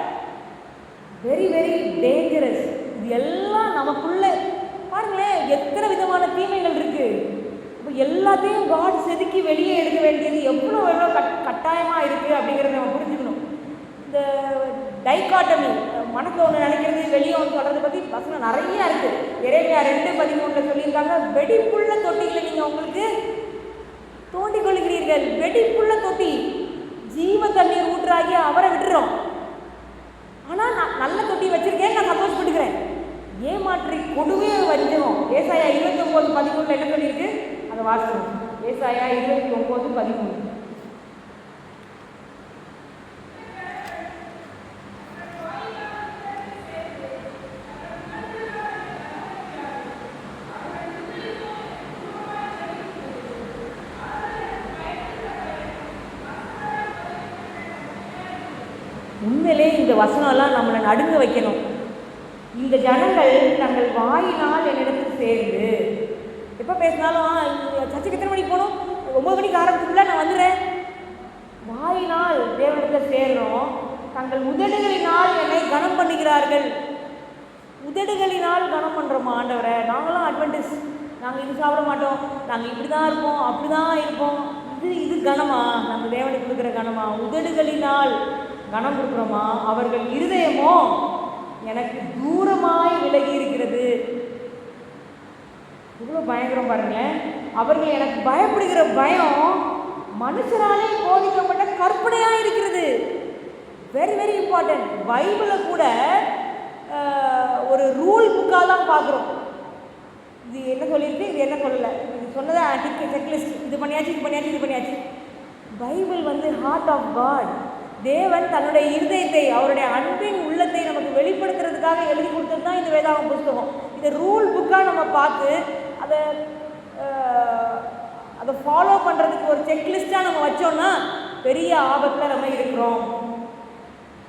Very very dangerous. இது எல்லாம் நமக்குள்ளே பாருங்களேன் எத்தனை விதமான தீமைகள் இருக்குது. இப்போ எல்லாத்தையும் காட் செதுக்கி வெளியே எடுக்க வேண்டியது எவ்வளோ கட்டாயமாக இருக்குது அப்படிங்கிறத நம்ம புரிஞ்சுக்கணும். இந்த டைகாட்டமி, மனசில் ஒன்று நினைக்கிறது வெளியே ஒன்று சொல்கிறத பற்றி வசனம் நிறையா இருக்குது. எரேமியா 2:13 சொல்லியிருக்காங்க, வெடிப்புள்ள தொட்டிகளை நீங்கள் உங்களுக்கு தோண்டிக் கொள்கிறீர்கள். வெடிப்புள்ள தொட்டி, ஜீவ தண்ணீர் ஊற்றாகி அவரை விட்டுறோம். ஆனால் நான் நல்ல தொட்டி வச்சுருக்கேன், நான் சந்தோஷப்பட்டுக்கிறேன். ஏமாற்றி கொடுவே வஞ்சகம். ஏசாயா 29:13 என்ன சொல்லியிருக்கு அதை வாசிக்கணும். ஏசாயா 29:13. உண்மையிலே இந்த வசனம்லாம் நம்மளை நடுங்க வைக்கணும். இந்த ஜனங்கள் தங்கள் வாயினால் என்னிடத்தில் சேர்ந்து எப்போ பேசினாலும் சர்ச்சுக்கு எத்தனை மணிக்கு போகணும், 9 மணிக்கு ஆரம்பிச்சுக்குள்ள நான் வந்துடுறேன், வாயினால் தேவனிடத்தில் சேர்றோம். தங்கள் உதடுகளினால் என்னை கனம் பண்ணுகிறார்கள். உதடுகளினால் கனம் பண்ணுறோமா ஆண்டவரை? நாங்களாம் அட்வென்டிஸ், நாங்கள் இது சாப்பிட மாட்டோம், நாங்கள் இப்படி தான் இருப்போம், அப்படி தான் இருப்போம். இது கனமா? நம்ம தேவனுக்கு கொடுக்குற கனமா? உதடுகளினால் கனம் கொடுக்குறோமா? அவர்கள் இருதயமோ எனக்கு தூரமாய் விலகி இருக்கிறது. இவ்வளோ பயங்கரம் பாருங்களேன். அவர்கள் எனக்கு பயப்படுகிற பயம் மனுஷராலே போதிக்கப்பட்ட கற்பனையாக இருக்கிறது. Very very important. பைபிளை கூட ஒரு ரூல் புக்காக தான் பார்க்குறோம். இது என்ன சொல்லியிருக்கு, இது என்ன சொல்லலை, இது சொன்னதை செக்லிஸ்ட், இது பண்ணியாச்சு, இது பண்ணியாச்சு, இது பண்ணியாச்சு. பைபிள் வந்து ஹார்ட் ஆஃப் காட். தேவன் தன்னுடைய இருதயத்தை, அவருடைய அன்பின் உள்ளத்தை நமக்கு வெளிப்படுத்துறதுக்காக எழுதி கொடுத்தது தான் இந்த வேதாகம புஸ்தகம். இதை ரூல் புக்காக நம்ம பார்த்து அதை ஃபாலோ பண்ணுறதுக்கு ஒரு செக்லிஸ்ட்டாக நம்ம வச்சோன்னா பெரிய ஆபத்தில் நம்ம இருக்கிறோம்.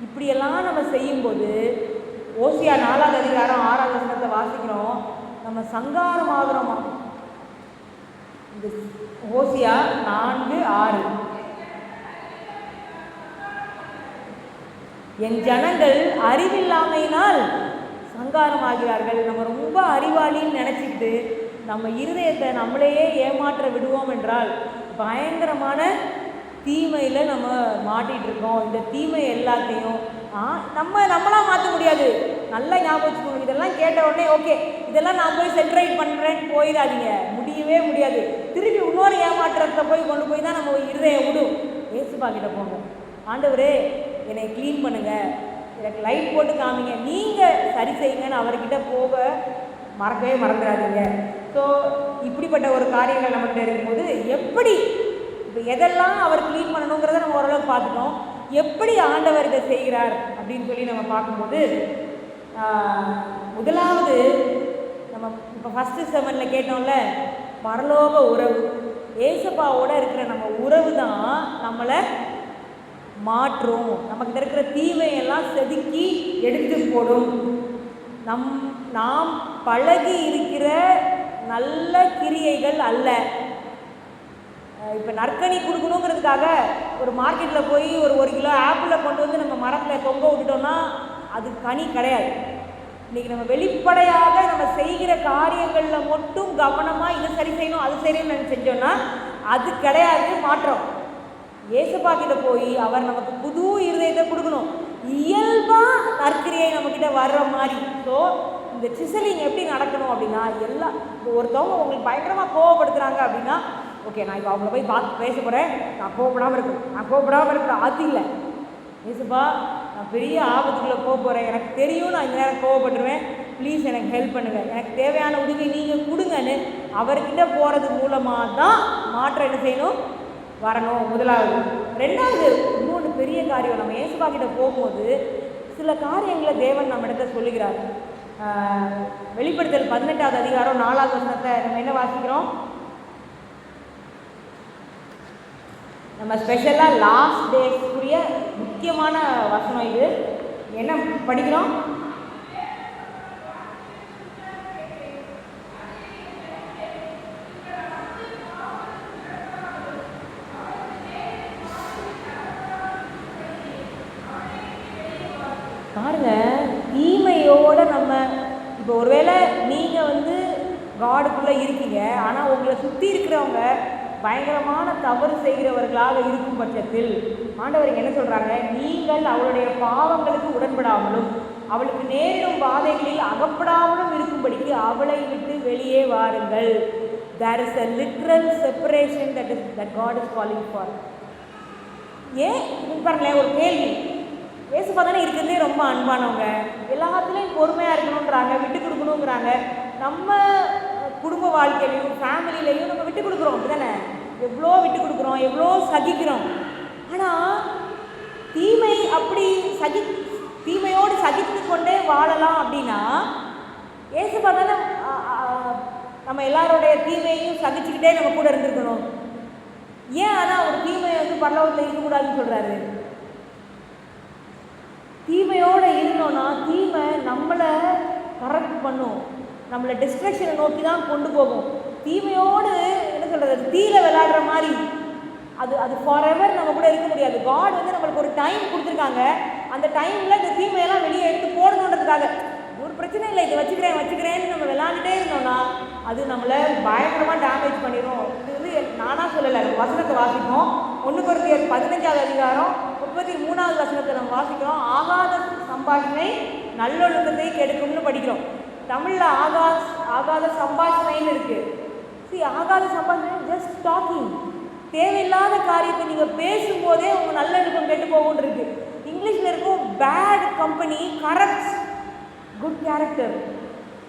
இப்படியெல்லாம் நம்ம செய்யும்போது ஓசியா 4ஆம் அதிகாரம் 6ஆம் வசனத்தை வாசிக்கிறோம், நம்ம சங்காரம் ஆகிறோமா? இந்த ஓசியா 4:6, என் ஜனங்கள் அறிவில்லாமையினால் சங்காரம் ஆகிறார்கள். நம்ம ரொம்ப அறிவாளின்னு நினச்சிக்கிட்டு நம்ம இருதயத்தை நம்மளையே ஏமாற்ற விடுவோம் என்றால் பயங்கரமான தீமையில் நம்ம மாட்டிகிட்டு இருக்கோம். இந்த தீமை எல்லாத்தையும் நம்மளாம் மாற்ற முடியாது. நல்லா ஞாபகம் வச்சுக்கோங்க. இதெல்லாம் கேட்ட உடனே ஓகே இதெல்லாம் நான் போய் சென்ட்ரைட் பண்ணுறேன்னு போயிடாதீங்க. முடியவே முடியாது. திருப்பி இன்னொரு ஏமாற்றத்தை போய் கொண்டு போய் தான் நம்ம இருதயம் விடும். ஏசுப்பா கிட்ட போங்க, ஆண்டவரே என்னை க்ளீன் பண்ணுங்கள், எனக்கு லைட் போட்டு காமிங்க, நீங்கள் சரி செய்யுங்கன்னு அவர்கிட்ட போக மறக்கவே மறந்துடாதீங்க. ஸோ இப்படிப்பட்ட ஒரு காரியங்கள் நம்மகிட்ட இருக்கும்போது எப்படி இப்போ எதெல்லாம் அவர் க்ளீன் பண்ணணுங்கிறத நம்ம ஓரளவுக்கு பார்த்துட்டோம். எப்படி ஆண்டவர் இதை செய்கிறார் அப்படின்னு சொல்லி நம்ம பார்க்கும்போது முதலாவது நம்ம இப்போ ஃபஸ்ட்டு செவனில் கேட்டோம்ல, பரலோக உறவு. ஏசப்பாவோட இருக்கிற நம்ம உறவு தான் நம்மளை மாற்றும். நமக்கு இருக்கிற தீமையெல்லாம் செதுக்கி எடுத்து போடும். நாம் பழகி இருக்கிற நல்ல கிரியைகள் அல்ல. இப்போ நற்கனி கொடுக்கணுங்கிறதுக்காக ஒரு மார்க்கெட்டில் போய் ஒரு கிலோ ஆப்பிளை கொண்டு வந்து நம்ம மரத்தில் தொங்க விட்டுட்டோம்னா அது கனி கிடையாது. இன்றைக்கி நம்ம வெளிப்படையாக நம்ம செய்கிற காரியங்களில் மட்டும் கவனமாக இதை சரி செய்யணும் அது செய்யணும்னு செஞ்சோன்னா அது கிடையாது மாற்றம். ஏசப்பா கிட்ட போய் அவர் நமக்கு புது இருதயத்தை கொடுக்கணும். இயல்பாக நற்கிரியை நம்மக்கிட்ட வர்ற மாதிரி. ஸோ இந்த சிசலிங் எப்படி நடக்கணும் அப்படின்னா, இப்போ ஒருத்தவங்க உங்களுக்கு பயங்கரமாக கோவப்படுத்துகிறாங்க அப்படின்னா, ஓகே நான் இப்போ அவங்கள போய் பார்த்து பேச போகிறேன், நான் கோவப்படாமல் இருக்கிறேன் அது இல்லை. ஏசப்பா நான் பெரிய ஆபத்துக்குள்ளே போக போகிறேன், எனக்கு தெரியும் நான் இந்த நேரம் கோவப்பட்டுருவேன், ப்ளீஸ் எனக்கு ஹெல்ப் பண்ணுங்கள், எனக்கு தேவையான உதவி நீங்கள் கொடுங்கன்னு அவர்கிட்ட போகிறது மூலமாக தான் மாற்றம் என்ன செய்யணும் வரணும். முதலாவது. ரெண்டாவது, இன்னொன்று பெரிய காரியம், நம்ம ஏசப்பா கிட்ட போகும்போது சில காரியங்களை தேவன் நம்ம இடத்த சொல்லுகிறார். வெளிப்படுத்தல் 18ஆம் அதிகாரம் 4ஆம் வசனத்தை நம்ம என்ன வாசிக்கிறோம்? நம்ம ஸ்பெஷலாக லாஸ்ட் டேஸ்க்குரிய முக்கியமான வசனம் இது. என்ன படிக்கிறோம்? பாருங்க, தீமையோடு நம்ம இப்போ ஒருவேளை நீங்கள் வந்து காடுக்குள்ளே இருக்கீங்க, ஆனால் உங்களை சுற்றி இருக்கிறவங்க பயங்கரமான தவறு செய்கிறவர்களாக இருக்கும் பட்சத்தில் ஆண்டவர் என்ன சொல்கிறாங்க? நீங்கள் அவளுடைய பாவங்களுக்கு உடன்படாமலும் அவளுக்கு நேரிடும் பாதைகளில் அகப்படாமலும் இருக்கும்படிக்கு அவளை விட்டு வெளியே வாருங்கள். There is a literal separation that God is calling for. ஏன் பாருங்களேன், ஒரு கேள்வி. ஏசப்பா தானே இருக்கிறதே ரொம்ப அன்பானவங்க, எல்லாத்துலேயும் பொறுமையாக இருக்கணுன்றாங்க, விட்டு கொடுக்கணுங்கிறாங்க. நம்ம குடும்ப வாழ்க்கையிலையும் ஃபேமிலியிலையும் நம்ம விட்டு கொடுக்குறோம், அப்படி தானே? எவ்வளோ விட்டு கொடுக்குறோம், எவ்வளோ சகிக்கிறோம். ஆனால் தீமை அப்படி தீமையோடு சகித்து கொண்டே வாழலாம் அப்படின்னா ஏசப்பா தானே நம்ம எல்லாருடைய தீமையையும் சகிச்சுக்கிட்டே நம்ம கூட இருந்துருக்கணும். ஏன் ஆனால் ஒரு தீமையை வந்து பரலோகத்தில் இருக்கக்கூடாதுன்னு சொல்கிறாரு? தீமையோடு இருந்தோன்னா தீமை நம்மளை கரெக்ட் பண்ணும், நம்மளை டிஸ்ட்ரக்ஷனை நோக்கி தான் கொண்டு போகும். தீமையோடு என்ன சொல்கிறது, தீயில விளையாடுற மாதிரி அது அது ஃபார் எவர் நம்ம கூட இருக்க முடியாது. காட் வந்து நம்மளுக்கு ஒரு டைம் கொடுத்துருக்காங்க. அந்த டைமில் இந்த தீமையெல்லாம் வெளியே எடுத்து போடணுன்றதுக்காக. ஒரு பிரச்சனை இல்லை, இதை வச்சுக்கிறேன்னு நம்ம விளாண்டுட்டே இருந்தோம்னா அது நம்மளை பயங்கரமாக டேமேஜ் பண்ணிடும். இது வந்து நானாக சொல்லலை, வசனத்தை வாசிப்போம். 1 கொரிந்தியர் 15வது அதிகாரம் 33வது வசனத்தை நம்ம வாசிக்கிறோம். ஆகாத சம்பாஷணை நல்லொழுக்கத்தை கெடுக்கும்னு படிக்கிறோம். தமிழில் ஆகாத சம்பாஷணைன்னு இருக்குது. ஆகாத சம்பாஷணை ஜஸ்ட் டாக்கிங். தேவையில்லாத காரியத்தை நீங்கள் பேசும்போதே உங்கள் நல்லொழுக்கம் கெட்டு போகும்னு இருக்குது. இங்கிலீஷில் இருக்கும் bad company corrupts good character.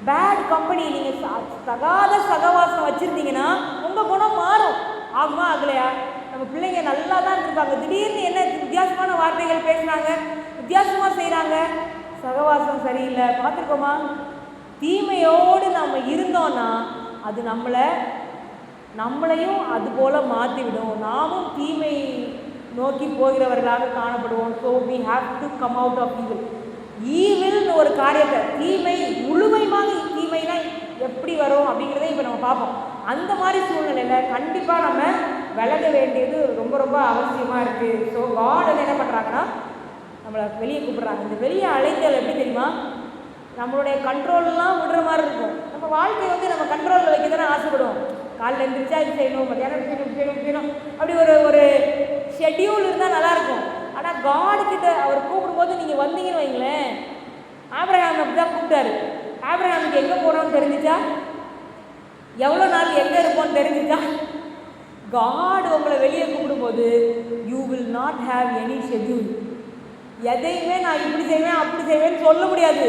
Bad company, நீங்கள் தகாத சகவாசம் வச்சுருந்தீங்கன்னா உங்கள் குணம் மாறும். ஆகுமா ஆகலையா? நம்ம பிள்ளைங்க நல்லா தான் இருப்பாங்க, திடீர்னு என்ன வித்தியாசமான வார்த்தைகள் பேசுகிறாங்க, வித்தியாசமாக செய்கிறாங்க, சகவாசம் சரியில்லை. பார்த்துருக்கோமா? தீமையோடு நம்ம இருந்தோன்னா அது நம்மளையும் அது போல் மாற்றிவிடும். நாமும் தீமை நோக்கி போகிறவர்களாக காணப்படுவோம். So we have to come out of evil. ஈவில்னு ஒரு காரியத்தை, தீமை முழுமையாக தீமைனா எப்படி வரும் அப்படிங்கிறத இப்போ நம்ம பார்ப்போம். அந்த மாதிரி சூழ்நிலையில் கண்டிப்பாக நம்ம விலக வேண்டியது ரொம்ப ரொம்ப அவசியமாக இருக்குது. ஸோ காட் என்ன பண்ணுறாங்கன்னா நம்மளை வெளியே கூப்பிட்றாங்க. இந்த வெளியே அழைத்தல் எப்படி தெரியுமா? நம்மளுடைய கண்ட்ரோல்லாம் விடுற மாதிரி இருக்கும். நம்ம வாழ்க்கையை வந்து நம்ம கண்ட்ரோலில் வைக்க தானே ஆசைப்படுவோம். காலையில் எழுந்திரிச்சா இது செய்யணும், மத்தியானம் செய்யணும், அப்படி ஒரு ஷெட்யூல் இருந்தால் நல்லாயிருக்கும். ஆனால் காடுக்கிட்ட அவர் கூப்பிடும்போது நீங்கள் வந்தீங்கன்னு வைங்களேன். ஆபிரகாம் அப்படி தான் கூப்பிட்டாரு. ஆபிரகாமுக்கு எங்கே போகிறோம்னு தெரிஞ்சிச்சா? எவ்வளோ நாள் எங்கே இருப்போம்னு தெரிஞ்சிச்சா? காட் உங்களை வெளியே கூப்பிடும்போது you will not have any schedule. எதையுமே நான் இப்படி செய்வேன் அப்படி செய்வேன்னு சொல்ல முடியாது.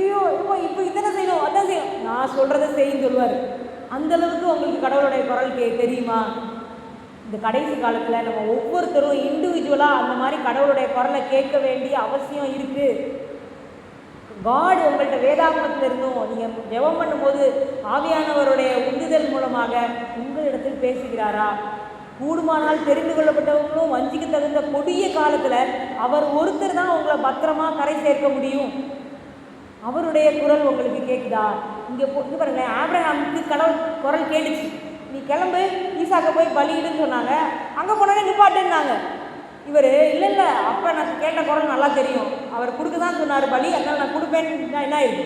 ஐயோ இப்போ இதனை செய்யணும் அதான் செய்யணும், நான் சொல்கிறத செய்யுன்னு சொல்லுவார். அந்தளவுக்கு உங்களுக்கு கடவுளுடைய குரல் தெரியுமா? இந்த கடைசி காலத்தில் நம்ம ஒவ்வொருத்தரும் இண்டிவிஜுவலாக அந்த மாதிரி கடவுளுடைய குரலை கேட்க வேண்டிய அவசியம் இருக்குது. காட் உங்கள்கிட்ட வேதாகமத்தில் இருந்தும் நீங்கள் ஜெபம் பண்ணும்போது ஆவியானவருடைய உந்துதல் மூலமாக உங்களிடத்தில் பேசுகிறாரா? கூடுமானால் தெரிந்து கொள்ளப்பட்டவங்களும் வஞ்சிக்க தகுந்த கொடிய காலத்தில் அவர் ஒருத்தர் தான் உங்களை பத்திரமா கரை சேர்க்க முடியும். அவருடைய குரல் உங்களுக்கு கேட்குதா? இங்கே பாருங்க, ஆபிரகாமுக்கு கடவுள் குரல் கேட்டுச்சு. நீ கிளம்பு, ஈசாக்க போய் பலியிடுன்னு சொன்னாங்க. அங்கே போனாலே நிப்பாட்டுன்னாங்க. இவர் இல்லை அப்போ நான் கேட்ட குரல் நல்லா தெரியும், அவர் கொடுக்க தான் சொன்னார் பலி, அதனால் நான் கொடுப்பேன்னு என்ன ஆயிடுது?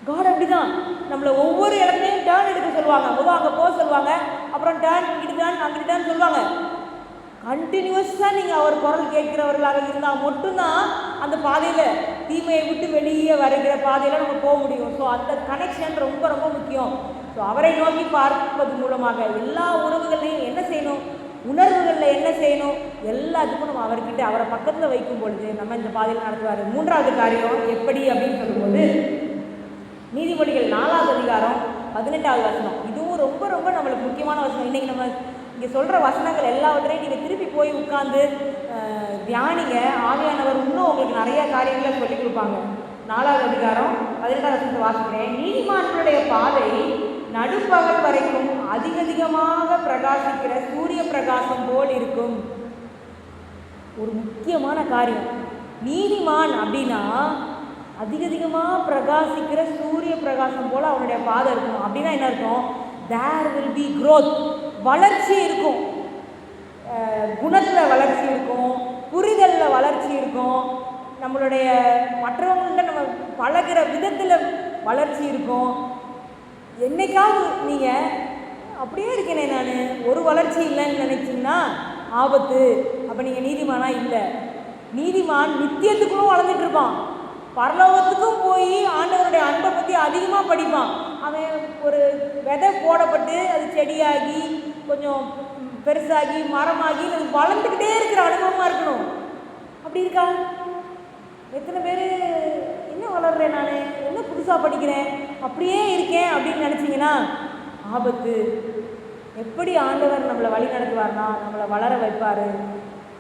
காட் அப்படி தான் நம்மளை ஒவ்வொரு இடத்துலையும் டேர்ன் எடுக்க சொல்லுவாங்க. முதல் அங்கே போக சொல்லுவாங்க, அப்புறம் டேர்ன் இங்கிட்டு டேர்ன் அங்கிட்டு டேர்ன் சொல்லுவாங்க. கண்டினியூஸாக நீங்கள் அவர் குரல் கேட்கிறவர்களாக இருந்தால் மட்டும்தான் அந்த பாதையில் தீமையை விட்டு வெளியே வருகிற பாதையில் நம்ம போக முடியும். ஸோ அந்த கனெக்ஷன் ரொம்ப ரொம்ப முக்கியம். ஸோ அவரை நோக்கி பார்ப்பது மூலமாக எல்லா உறவுகள்லையும் என்ன செய்யணும், உணர்வுகளில் என்ன செய்யணும், எல்லாத்துக்கும் நம்ம அவர்கிட்ட அவரை பக்கத்தில் வைக்கும் பொழுது நம்ம இந்த பாதையில் நடத்துவார். 3வது காரியம் எப்படி அப்படின்னு சொல்லும்போது நீதிமொழிகள் 4வது அதிகாரம் 18வது வசனம். இதுவும் ரொம்ப ரொம்ப நம்மளுக்கு முக்கியமான வசனம். இன்றைக்கி நம்ம இங்கே சொல்கிற வசனங்கள் எல்லாவற்றையும் நீங்கள் திருப்பி போய் உட்காந்து தியானிங்க. ஆவியானவர் இன்னும் உங்களுக்கு நிறைய காரியங்களை சொல்லிக் கொடுப்பாங்க. 4வது அதிகாரம் 18வது வசனத்தை வாசிக்கிறேன். நீதிமான்களுடைய பாதை நடுப்பகல் வரைக்கும் அதிகமாக பிரகாசிக்கிற சூரிய பிரகாசம் போல் இருக்கும். ஒரு முக்கியமான காரியம், நீதிமான் அப்படின்னா அதிகமாக பிரகாசிக்கிற சூரிய பிரகாசம் போல் அவனுடைய பாதை இருக்கும். அப்படின்னா என்ன அர்த்தம்? தேர் வில் பி க்ரோத், வளர்ச்சி இருக்கும். குணத்தில் வளர்ச்சி இருக்கும், புரிதலில் வளர்ச்சி இருக்கும், நம்மளுடைய மற்றவங்கள்ட்ட நம்ம பழகிற விதத்தில் வளர்ச்சி இருக்கும். என்னைக்காவது நீங்கள் அப்படியே இருக்கேனே நான் ஒரு வளர்ச்சி இல்லைன்னு நினைச்சிங்கன்னா ஆபத்து. அப்போ நீங்கள் நீதிமானாக இல்லை. நீதிமான் நித்தியத்துக்குள்ளும் வளர்ந்துட்டு இருப்பான், பரலோகத்துக்கும் போய் ஆண்டவருடைய அன்பை பற்றி அதிகமாக படிப்பான். அவன் ஒரு விதை போடப்பட்டு அது செடியாகி கொஞ்சம் பெருசாகி மரமாகி அது வளர்ந்துக்கிட்டே இருக்கிற அனுபவமாக இருக்கணும். அப்படி இருக்கா? எத்தனை பேர் என்ன வளர்றேன், நான் என்ன புதுசாக படிக்கிறேன், அப்படியே இருக்கேன் அப்படின்னு நினச்சிங்கன்னா ஆபத்து. எப்படி ஆண்டவர் நம்மளை வழி நடத்துவார்னா நம்மளை வளர வைப்பார்.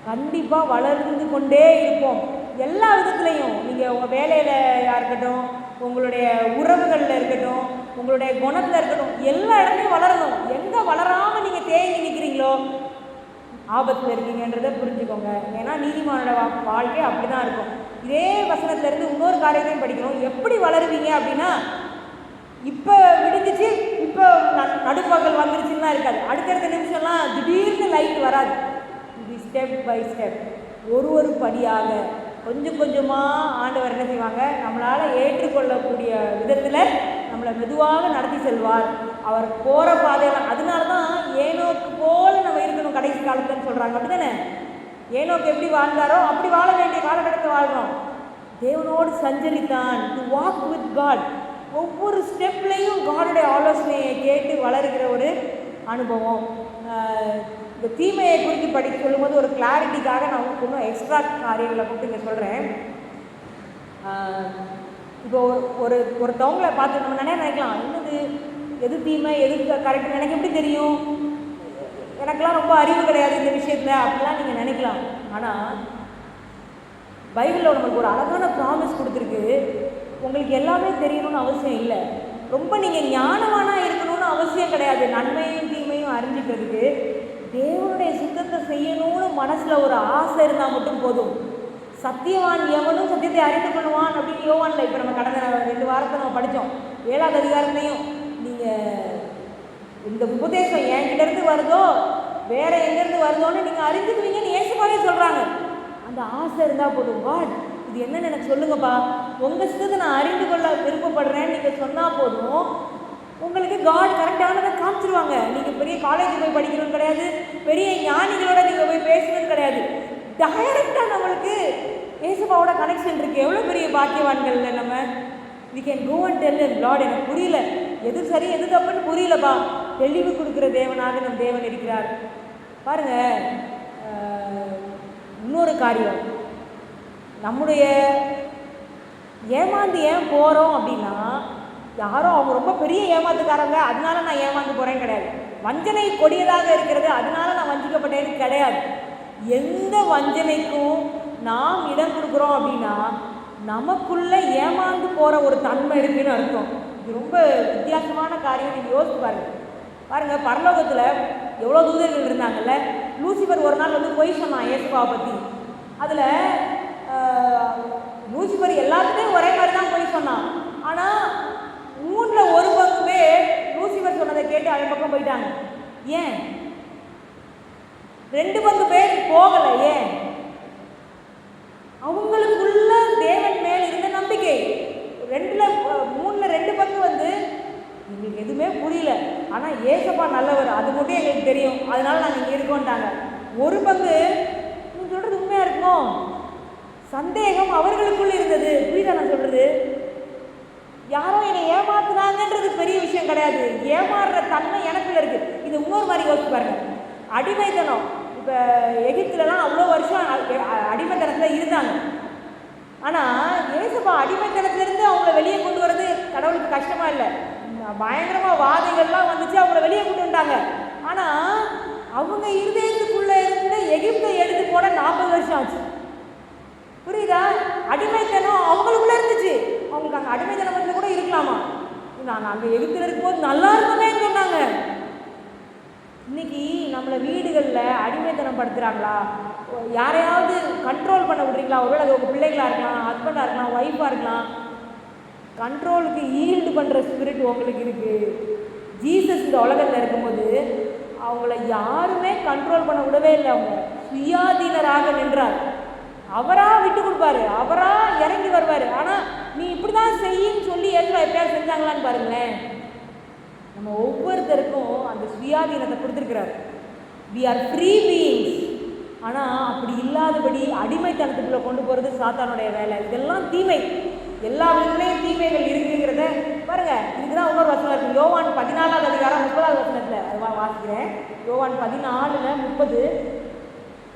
கண்டிப்பாக வளர்ந்து கொண்டே இருப்போம் எல்லா விதத்துலேயும். நீங்கள் உங்கள் வேலையில் இருக்கட்டும், உங்களுடைய உறவுகளில் இருக்கட்டும், உங்களுடைய குணத்தில் இருக்கட்டும், எல்லா இடத்துலையும் வளரணும். எங்கே வளராமல் நீங்கள் தேங்கி நிற்கிறீங்களோ ஆபத்தில் இருக்கீங்கன்றதை புரிஞ்சுக்கோங்க. ஏன்னா நீதிமானோட வாழ்க்கை அப்படி தான் இருக்கும். இதே வசனத்திலேருந்து இன்னொரு காரியத்தையும் படிக்கணும். எப்படி வளருவீங்க அப்படின்னா இப்போ விடிஞ்சிச்சு, இப்போ நடுப்பகல் வந்துருச்சுன்னா இருக்காது. அடுத்தடுத்த நிமிஷம்லாம் திடீர்னு லைட் வராது. இது ஸ்டெப் பை ஸ்டெப், ஒரு படியாக கொஞ்சம் கொஞ்சமாக ஆண்டவர் என்ன செய்வாங்க, நம்மளால் ஏற்றுக்கொள்ளக்கூடிய விதத்தில் நம்மளை மெதுவாக நடத்தி செல்வார். அவர் போகிற பாதையில். அதனால தான் ஏனோக்கு போல் நம்ம இருக்கணும் கடைசி காலத்துலன்னு சொல்கிறாங்க. அப்படி தானே? ஏனோக்கு எப்படி வாழ்ந்தாரோ அப்படி வாழ வேண்டிய காலகட்டத்தை வாழ்கிறோம். தேவனோடு சஞ்சரித்தான், டு வாக் வித் காட். ஒவ்வொரு ஸ்டெப்லேயும் காடுடைய ஆலோசனையை கேட்டு வளர்கிற ஒரு அனுபவம். இந்த தீமையை குறித்து சொல்லும்போது ஒரு கிளாரிட்டிக்காக நான் உங்களுக்கு இன்னும் எக்ஸ்ட்ரா காரியங்களை மட்டும் இங்கே சொல்கிறேன். இப்போ ஒருத்தவங்களை பார்த்து நம்ம நினைக்கலாம், என்னது எது தீமை எது கரெக்ட் எனக்கு எப்படி தெரியும், எனக்கெல்லாம் ரொம்ப அறிவு கிடையாது இந்த விஷயத்தில் அப்படிலாம் நீங்கள் நினைக்கலாம். ஆனால் பைபிளில் நம்மளுக்கு ஒரு அழகான ப்ராமிஸ் கொடுத்துருக்கு. உங்களுக்கு எல்லாமே தெரியணும்னு அவசியம் இல்லை. ரொம்ப நீங்கள் ஞானவானாக இருக்கணும்னு அவசியம் கிடையாது. நன்மையும் தீமையும் அறிஞ்சிக்கிறதுக்கு தேவனுடைய சித்தத்தை செய்யணும்னு மனசில் ஒரு ஆசை இருந்தால் மட்டும் போதும். சத்தியவான் எவனும் சத்தியத்தை அறிந்து கொள்வான் அப்படின்னு யோவானில் இப்போ நம்ம கடந்த 2 வாரத்தை நம்ம படித்தோம். 7வது அதிகாரத்தையும் நீங்கள் இந்த உபதேசம் என்கிட்டேருந்து வருதோ வேற எங்கேருந்து வருதோன்னு நீங்கள் அறிஞ்சுக்குவீங்கன்னு இயேசுவாவே சொல்கிறாங்க. அந்த ஆசை இருந்தால் போதும். காட் இது என்னன்னு எனக்கு சொல்லுங்கப்பா, உங்கள் சித்தத்தை நான் அறிந்து கொள்ள விருப்பப்படுறேன்னு நீங்கள் சொன்னால் போதும், உங்களுக்கு காட் கரெக்டானதை காமிச்சிருவாங்க. நீங்கள் பெரிய காலேஜ் போய் படிக்கணும்னு கிடையாது, பெரிய ஞானிகளோட நீங்கள் போய் பேசணும்னு கிடையாது. டைரக்டாக நம்மளுக்கு இயேசுவாவோட கனெக்ஷன் இருக்குது. எவ்வளோ பெரிய பாக்கியவான்கள் இல்லை நம்ம. We can go and tell him, lord எனக்கு புரியல, எது சரி எது தப்புன்னு புரியலப்பா. தெளிவு கொடுக்குற தேவனாக நம் தேவன் இருக்கிறார். பாருங்கள், இன்னொரு காரியம், நம்முடைய ஏமாந்து ஏன் போகிறோம் அப்படின்னா, யாரோ அவங்க ரொம்ப பெரிய ஏமாத்துக்காரங்க அதனால நான் ஏமாந்து போகிறேன் கிடையாது. வஞ்சனை கொடியதாக இருக்கிறது அதனால நான் வஞ்சிக்கப்பட்டேன்னு கிடையாது. எந்த வஞ்சனைக்கும் நாம் இடம் கொடுக்குறோம் அப்படின்னா நமக்குள்ளே ஏமாந்து போகிற ஒரு தன்மை இருக்குன்னு அர்த்தம். இது ரொம்ப வித்தியாசமான காரியம். நீங்கள் யோசிச்சு பாருங்கள், பரலோகத்தில் எவ்வளோ தூதர்கள் இருந்தாங்கல்ல. லூசிபர் ஒரு நாள் வந்து பொய் சொன்னான் இயேசுவாவை பற்றி. அதில் லூசிபர் எல்லாத்துலேயும் ஒரே மாதிரி தான் பொய் சொன்னான். ஆனால் 3/1 பங்கு பேர் லூசிபர் சொன்னதை கேட்டு அவன் பக்கம் போயிட்டாங்க. ஏன் 2 பங்கு பேர் போகலை? ஏன்? அவங்களுக்குள்ள தேவன் மேல் இருந்த நம்பிக்கை. 3/2 பங்கு வந்து எங்களுக்கு எதுவுமே புரியல, ஆனால் ஏசப்பா நல்லவர், அது மட்டும் எங்களுக்கு தெரியும், அதனால நாங்கள் இங்கே இருக்கோன்ட்டாங்க. 1 பங்கு நீங்கள் சொல்கிறது உண்மையாக இருக்கணும், சந்தேகம் அவர்களுக்குள்ள இருந்தது. புரியுதா நான் சொல்கிறது? யாரோ என்னை ஏமாத்துனாங்கன்றது பெரிய விஷயம் கிடையாது, ஏமாறுற தன்மை எனக்குள்ள இருக்குது. இது இன்னொரு மாதிரி யோசிச்சு பாருங்க. அடிமைத்தனம், இப்போ எகிப்துலலாம் அவ்வளோ வருஷம் அடிமைத்தனத்தில் இருந்தாங்க. ஆனால் ஏசப்பா அடிமைத்தனத்திலேருந்து அவங்கள வெளியே கொண்டு வரது கடவுளுக்கு கஷ்டமாக இல்லை. பயங்கரமாக வாதைகள்லாம் வந்துச்சு, அவங்கள வெளியே கொண்டு வந்துட்டாங்க. ஆனால் அவங்க இருதயத்துக்குள்ளே இருந்து எகிப்தை எடுத்து போட 40 வருஷம் ஆச்சு. புரியுதா? அடிமைத்தனம் அவங்களுக்குள்ளே இருந்துச்சு. அவங்களுக்கு அங்கே அடிமைத்தனம் கூட இருக்கலாமா? நாங்கள் அங்கே எகிப்தில் இருக்கும்போது நல்லா இருக்குமேன்னு சொன்னாங்க. இன்றைக்கி நம்மளை வீடுகளில் அடிமைத்தனம் படுத்துகிறாங்களா? யாரையாவது கண்ட்ரோல் பண்ண விட்றீங்களா? ஒருவேளை அது உங்கள் பிள்ளைகளாக இருக்கலாம், ஹஸ்பண்டாக இருக்கலாம், ஒய்ஃபாக இருக்கலாம். கண்ட்ரோலுக்கு ஈல்டு பண்ணுற ஸ்பிரிட் உங்களுக்கு இருக்குது. ஜீசஸ் இந்த உலகத்தில் இருக்கும்போது அவங்கள யாருமே கண்ட்ரோல் பண்ண விடவே இல்லை. அவங்க சுயாதீனராக நின்றார். அவராக விட்டு கொடுப்பாரு, அவராக இறங்கி வருவார். ஆனால் நீ இப்படி தான் செய்யின்னு சொல்லி எப்பயாவது செஞ்சாங்களான்னு பாருங்களேன். நம்ம ஒவ்வொருத்தருக்கும் அந்த சுயாதீனத்தை கொடுத்துருக்கிறார். We are free beings. ஆனால் அப்படி இல்லாதபடி அடிமைத்தனத்துக்குள்ளே கொண்டு போகிறது சாத்தானுடைய வேலை. இதெல்லாம் தீமை. எல்லா விதத்துலேயும் தீமைகள் இருக்குங்கிறத பாருங்கள். இதுதான் இன்னொரு வசனம் இருக்குது. யோவான் 14வது அதிகாரம் 30வது வசனத்தில் அது வாசிக்கிறேன். யோவான் 14:30,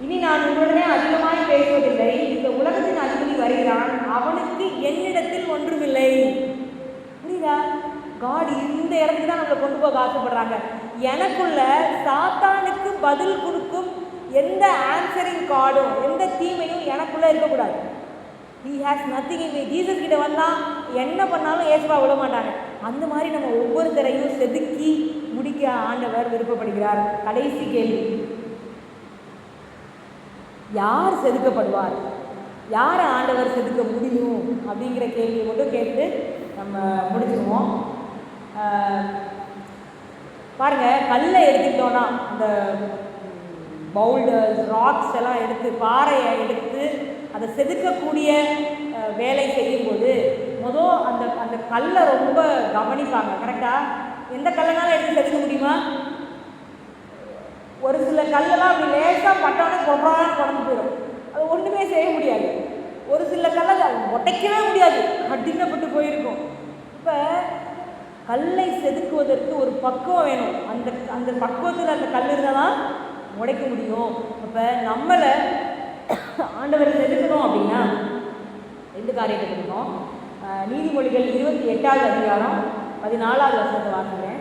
இனி நான் உங்களுடனே அதிகமாக பேசுவதில்லை, இந்த உலகத்தின் அதிபதி வருகிறான், அவனுக்கு என்னிடத்தில் ஒன்றுமில்லை. புரியுதா? காட் இந்த இடத்துக்கு தான் நம்மளை கொண்டு போக ஆசைப்படுறாங்க. எனக்குள்ள சாத்தானுக்கு பதில் கொடுக்கும் எந்த ஆன்சரிங் கார்டும் எந்த தீமையும் எனக்குள்ளே இருக்கக்கூடாது. He has nothing in me. Jesus கிட்ட வந்தால் என்ன பண்ணாலும் ஏசுவா விட மாட்டாங்க. அந்த மாதிரி நம்ம ஒவ்வொருத்தரையும் செதுக்கி முடிக்க ஆண்டவர் விருப்பப்படுகிறார். கடைசி கேள்வி, யார் செதுக்கப்படுவார்? யாரை ஆண்டவர் செதுக்க முடியும் அப்படிங்கிற கேள்வியை மட்டும் கேட்டு நம்ம முடிச்சுருவோம். பாருங்கள், கல்லை எடுத்துக்கிட்டோன்னா அந்த பவுல்டர்ஸ் ராக்ஸ் எல்லாம் எடுத்து பாறையை எடுத்து அதை செதுக்கக்கூடிய வேலை செய்யும்போது அந்த அந்த கல்லை ரொம்ப கவனிப்பாங்க. கரெக்டாக எந்த கல்லைனாலும் எடுத்து செதுக்க முடியுமா? ஒரு சில கல்லெல்லாம் அப்படி லேசாக பட்டோன்னே கொண்டான்னு குறைஞ்சி போயிடும், அது ஒன்றுமே செய்ய முடியாது. ஒரு சில கல்லை உடைக்கவே முடியாது, கடினப்பட்டு போயிருக்கும். இப்போ கல்லை செதுக்குவதற்கு ஒரு பக்குவம் வேணும். அந்த அந்த பக்குவத்தில் அந்த கல் இருந்தால் தான் உடைக்க முடியும். இப்போ நம்மளை ஆண்டவர் செதுக்கணும் அப்படின்னா 2 காரியத்தை கொடுக்கணும். நீதிமொழிகள் 28வது அதிகாரம் 14வது வசனத்தை வாங்குகிறேன்.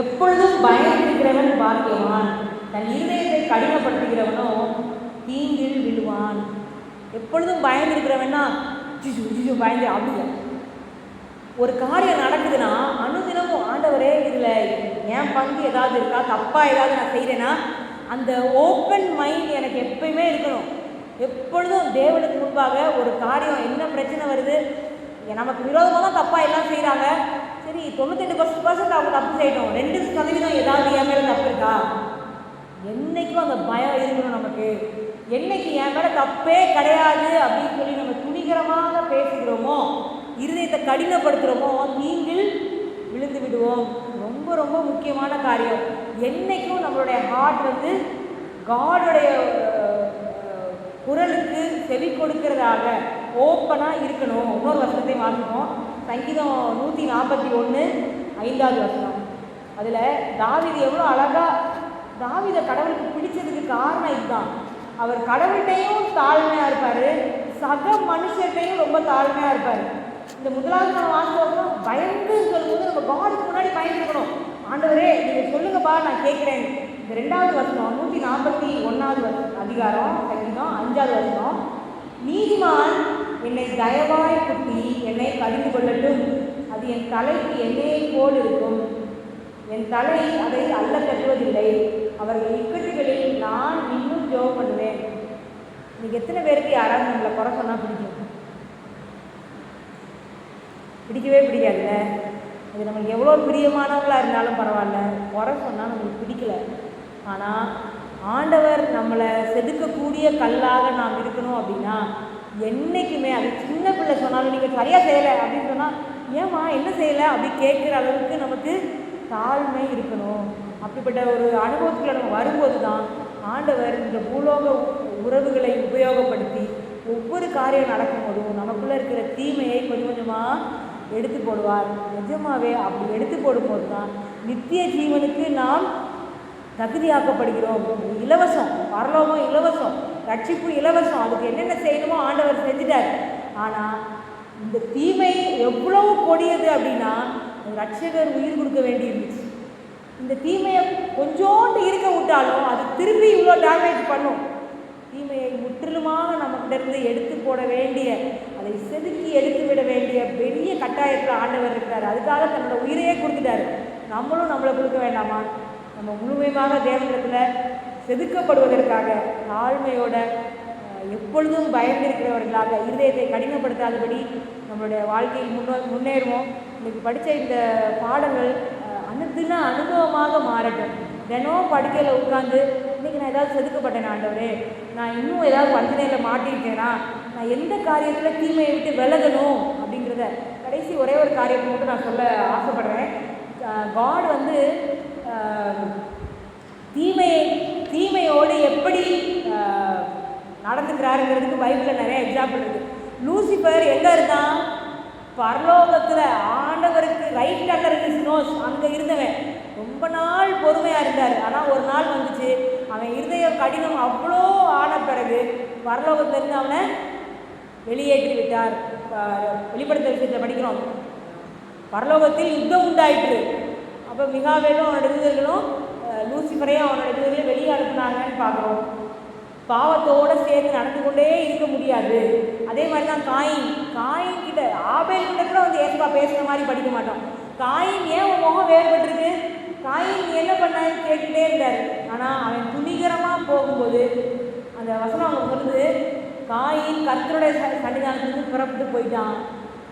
எப்பொழுதும் பயந்திருக்கிறவன் பாக்கியவான், தன் இருதயத்தை கடினப்படுத்துகிறவனோ தீங்கில் விழுவான். எப்பொழுதும் பயந்திருக்கிறவன்னா பயந்து அப்படிங்க. ஒரு காரியம் நடக்குதுன்னா அனுதினமும் ஆண்டவரே இதில் என் பங்கு ஏதாவது இருக்கா, தப்பாக ஏதாவது நான் செய்கிறேன்னா அந்த ஓப்பன் மைண்ட் எனக்கு எப்பயுமே இருக்கணும். எப்பொழுதும் தேவனுக்கு முன்பாக ஒரு காரியம் என்ன பிரச்சனை வருது, நமக்கு விரோதமாக தான் தப்பாக எல்லாம் செய்கிறாங்க, சரி 98% அவங்க தப்பு செய்யணும், 2% ஏதாவது என் மேலே தப்பு இருக்கா, என்றைக்கும் அந்த பயம் இருக்கணும் நமக்கு. என்னைக்கு என் மேலே தப்பே கிடையாது அப்படின்னு சொல்லி நம்ம துணிகரமாக பேசுகிறோமோ, இருதயத்தை கடினப்படுத்துகிறோமோ, நீங்கள் விழுந்து விடுவோம். ரொம்ப ரொம்ப முக்கியமான காரியம். என்றைக்கும் நம்மளுடைய ஹார்ட் காடுடைய குரலுக்கு செவி கொடுக்கிறதாக ஓப்பனாக இருக்கணும். இன்னொரு வசனத்தை வாங்கிப்போம். சங்கீதம் 141 5வது வசனம். அதில் தாவீது எவ்வளோ அழகாக, தாவீதை கடவுளுக்கு பிடிச்சதுக்கு காரணம் இதுதான். அவர் கடவுள்கிட்டையும் தாழ்மையாக இருப்பார், சக மனுஷர்கிட்டையும் ரொம்ப தாழ்மையாக இருப்பார். இந்த முதலாவது நம்ம வாசிக்கிறோம், பயந்துன்னு சொல்லும்போது நம்ம காடுக்கு முன்னாடி பயந்துருக்கணும். ஆண்டவரே நீங்கள் சொல்லுங்கப்பா, நான் கேட்குறேன். இந்த 2வது வசனம் 141வது அதிகாரம் சங்கீதம் 5வது வசனம். நீதிமான் என்னை தயவாய் குத்தி என்னை கடிந்து கொள்ளட்டும், அது என் தலைக்கு எண்ணெயை போல் இருக்கும், என் தலை அதை அல்ல தட்டுவதில்லை, அவர்கள் இக்கட்டுகளில் நான் இன்னும் ஜெபம் பண்ணுவேன். இன்னைக்கு எத்தனை பேருக்கு யாராவது நம்மளை குறை சொன்னால் பிடிக்கும்? பிடிக்கவே பிடிக்காதுல்ல. அது நம்மளுக்கு எவ்வளோ பிரியமானவங்களாக இருந்தாலும் பரவாயில்ல, குறை சொன்னால் நம்மளுக்கு பிடிக்கல. ஆனால் ஆண்டவர் நம்மளை செதுக்கக்கூடிய கல்லாக நாம் இருக்கணும் அப்படின்னா என்றைக்குமே, அது சின்ன பிள்ளை சொன்னாலும் நீங்கள் சரியாக செய்யலை அப்படின்னு சொன்னால் ஏம்மா என்ன செய்யலை அப்படி கேட்குற அளவுக்கு நமக்கு தாழ்மை இருக்கணும். அப்படிப்பட்ட ஒரு அனுபவத்தில் நம்ம வரும்போது தான் ஆண்டவர் இந்த பூலோக உறவுகளை உபயோகப்படுத்தி ஒவ்வொரு காரியம் நடக்கும்போதும் நமக்குள்ளே இருக்கிற தீமையை கொஞ்சம் கொஞ்சமாக எடுத்து போடுவார். நிஜமாகவே அப்படி எடுத்து போடும்போது தான் நித்திய ஜீவனுக்கு நாம் தகுதியாக்கப்படுகிறோம். இலவசம், பரலோகம் இலவசம், ரட்சிப்பு இலவசம். அதுக்கு என்னென்ன செய்யணுமோ ஆண்டவர் செஞ்சுட்டார். ஆனால் இந்த தீமை எவ்வளவு கொடியது அப்படின்னா ரட்சகர் உயிர் கொடுக்க வேண்டி இருந்துச்சு. இந்த தீமையை கொஞ்சோண்டு இருக்க விட்டாலும் அது திரும்பி இவ்வளோ டேமேஜ் பண்ணும். தீமையை முற்றிலுமாக நம்மகிட்ட எடுத்து போட வேண்டிய, அதை செதுக்கி எடுத்து விட வேண்டிய பெரிய கட்டாயத்தில் ஆண்டவர் இருக்கிறார். அதுக்காக தன்னோட உயிரையே கொடுத்துட்டாரு. நம்மளும் நம்மளை கொடுக்க வேண்டாமா? நம்ம முழுமையாக தேவனிடத்தில் செதுக்கப்படுவதற்காக தாழ்மையோட எப்பொழுதும் பயந்திருக்கிறவர்களாக இருதயத்தை கடினப்படுத்தாதபடி நம்மளுடைய வாழ்க்கையில் முன்னேறுவோம். இன்றைக்கி படித்த இந்த பாடங்கள் அனுதின அனுபவமாக மாறட்டும். தினம் படுக்கையில் உட்காந்து இன்றைக்கி நான் ஏதாவது செதுக்கப்பட்டேன் ஆண்டவரே, நான் இன்னும் ஏதாவது வஞ்சனையில் மாட்டியிருக்கேனா, நான் எந்த காரியத்தில் தீமையை விட்டு விலகணும் அப்படிங்கிறத கடைசி ஒரே ஒரு காரியத்தை மட்டும் நான் சொல்ல ஆசைப்படுறேன். காட் தீமையோடு எப்படி நடந்துக்கிறாருங்கிறதுக்கு பைபிளில் நிறைய எக்ஸாம்பிள் இருக்குது. லூசிஃபர் எங்கே இருந்தான்? பரலோகத்தில் ஆண்டவருக்கு ரைட் அண்டர் ஹிஸ் நோஸ் அங்கே இருந்தவன் ரொம்ப நாள் பொறுமையாக இருந்தார். ஆனால் ஒரு நாள் வந்துச்சு, அவன் இருதயம் கடினம் அவ்வளோ ஆன பிறகு பரலோகத்திலேருந்து அவனை வெளியேற்றி விட்டார். வெளிப்படுத்தல் விஷயத்தில் படிக்கிறோம், பரலோகத்தில் யுத்தம் உண்டாயிற்று. அப்போ மிகாவேலும் அவனோட தூதர்களும் லூசிஃபரையும் அவனோட தூதர்களையும் வெளியே அனுப்புனாங்கன்னு பார்க்குறோம். பாவத்தோடு சேர்ந்து நடந்து கொண்டே இருக்க முடியாது. அதே மாதிரி தான் காயின் கிட்ட, ஆபேல் கிட்ட கூட ஏசப்பா பேசுகிற மாதிரி படிக்க மாட்டோம். காயின் ஏன் உன் முகம் வேறுபட்டிருக்கு, காயின் என்ன பண்ணான்னு கேட்டுகிட்டே இருந்தார். ஆனால் அவன் துணிகரமாக போகும்போது அந்த வசனம் அவங்க சொல்லுது, காயின் கர்த்தருடைய சன்னிதானத்துக்கு புறப்பட்டு போயிட்டான்.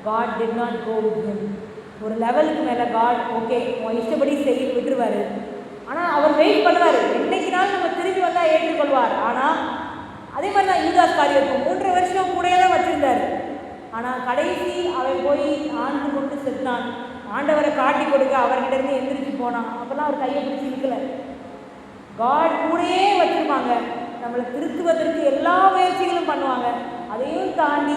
God did not go with him. ஒரு லெவலுக்கு மேலே காட் ஓகே உன் இஷ்டப்படி செய்ய விட்டுருவார். ஆனால் அவர் வெயிட் பண்ணுவார், என்னைக்குனாலும் நம்ம திரும்பி வந்தால் ஏற்றுக்கொள்வார். ஆனால் அதே மாதிரி தான் யூதாஸ் காரியத்தும் 3.5 வருஷம் கூடயே தான் வச்சுருந்தார். ஆனால் கடைசி அவன் போய் ஆண்டு கொண்டு செத்தான். ஆண்டவரை காட்டி கொடுக்க அவர்கிட்ட இருந்து எந்திரிச்சு போனான். அப்போல்லாம் அவர் கையை பிடிச்சி இருக்கல. காட் கூடயே வச்சுருப்பாங்க, நம்மளை திருத்துவதற்கு எல்லா முயற்சிகளும் பண்ணுவாங்க. அதையும் தாண்டி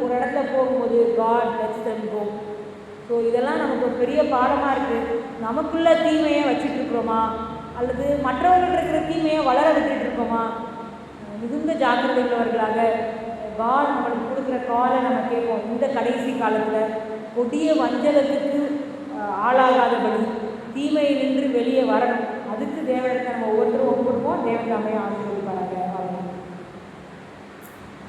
ஒரு இடத்துல போகும்போது God lets them go. So இதெல்லாம் நமக்கு ஒரு பெரிய பாடமாக இருக்குது. நமக்குள்ள தீமையை வச்சுட்ருக்குறோமா அல்லது மற்றவர்கள் இருக்கிற தீமையை வளர விட்டுட்ருக்கோமா? மிகுந்த ஜாக்கிரதை உள்ளவர்களாக காட் நம்மளுக்கு கொடுக்குற காலை நம்ம கேட்போம். இந்த கடைசி காலத்தில் கொடிய வஞ்சகத்துக்கு ஆளாகாதபடி தீமையை நின்று வெளியே வரணும். அதுக்கு தேவனுக்கு நம்ம ஒவ்வொருத்தரும் ஒப்புக்கொடுப்போம். தேவன் தாமே ஆசீர்வதிப்பார்.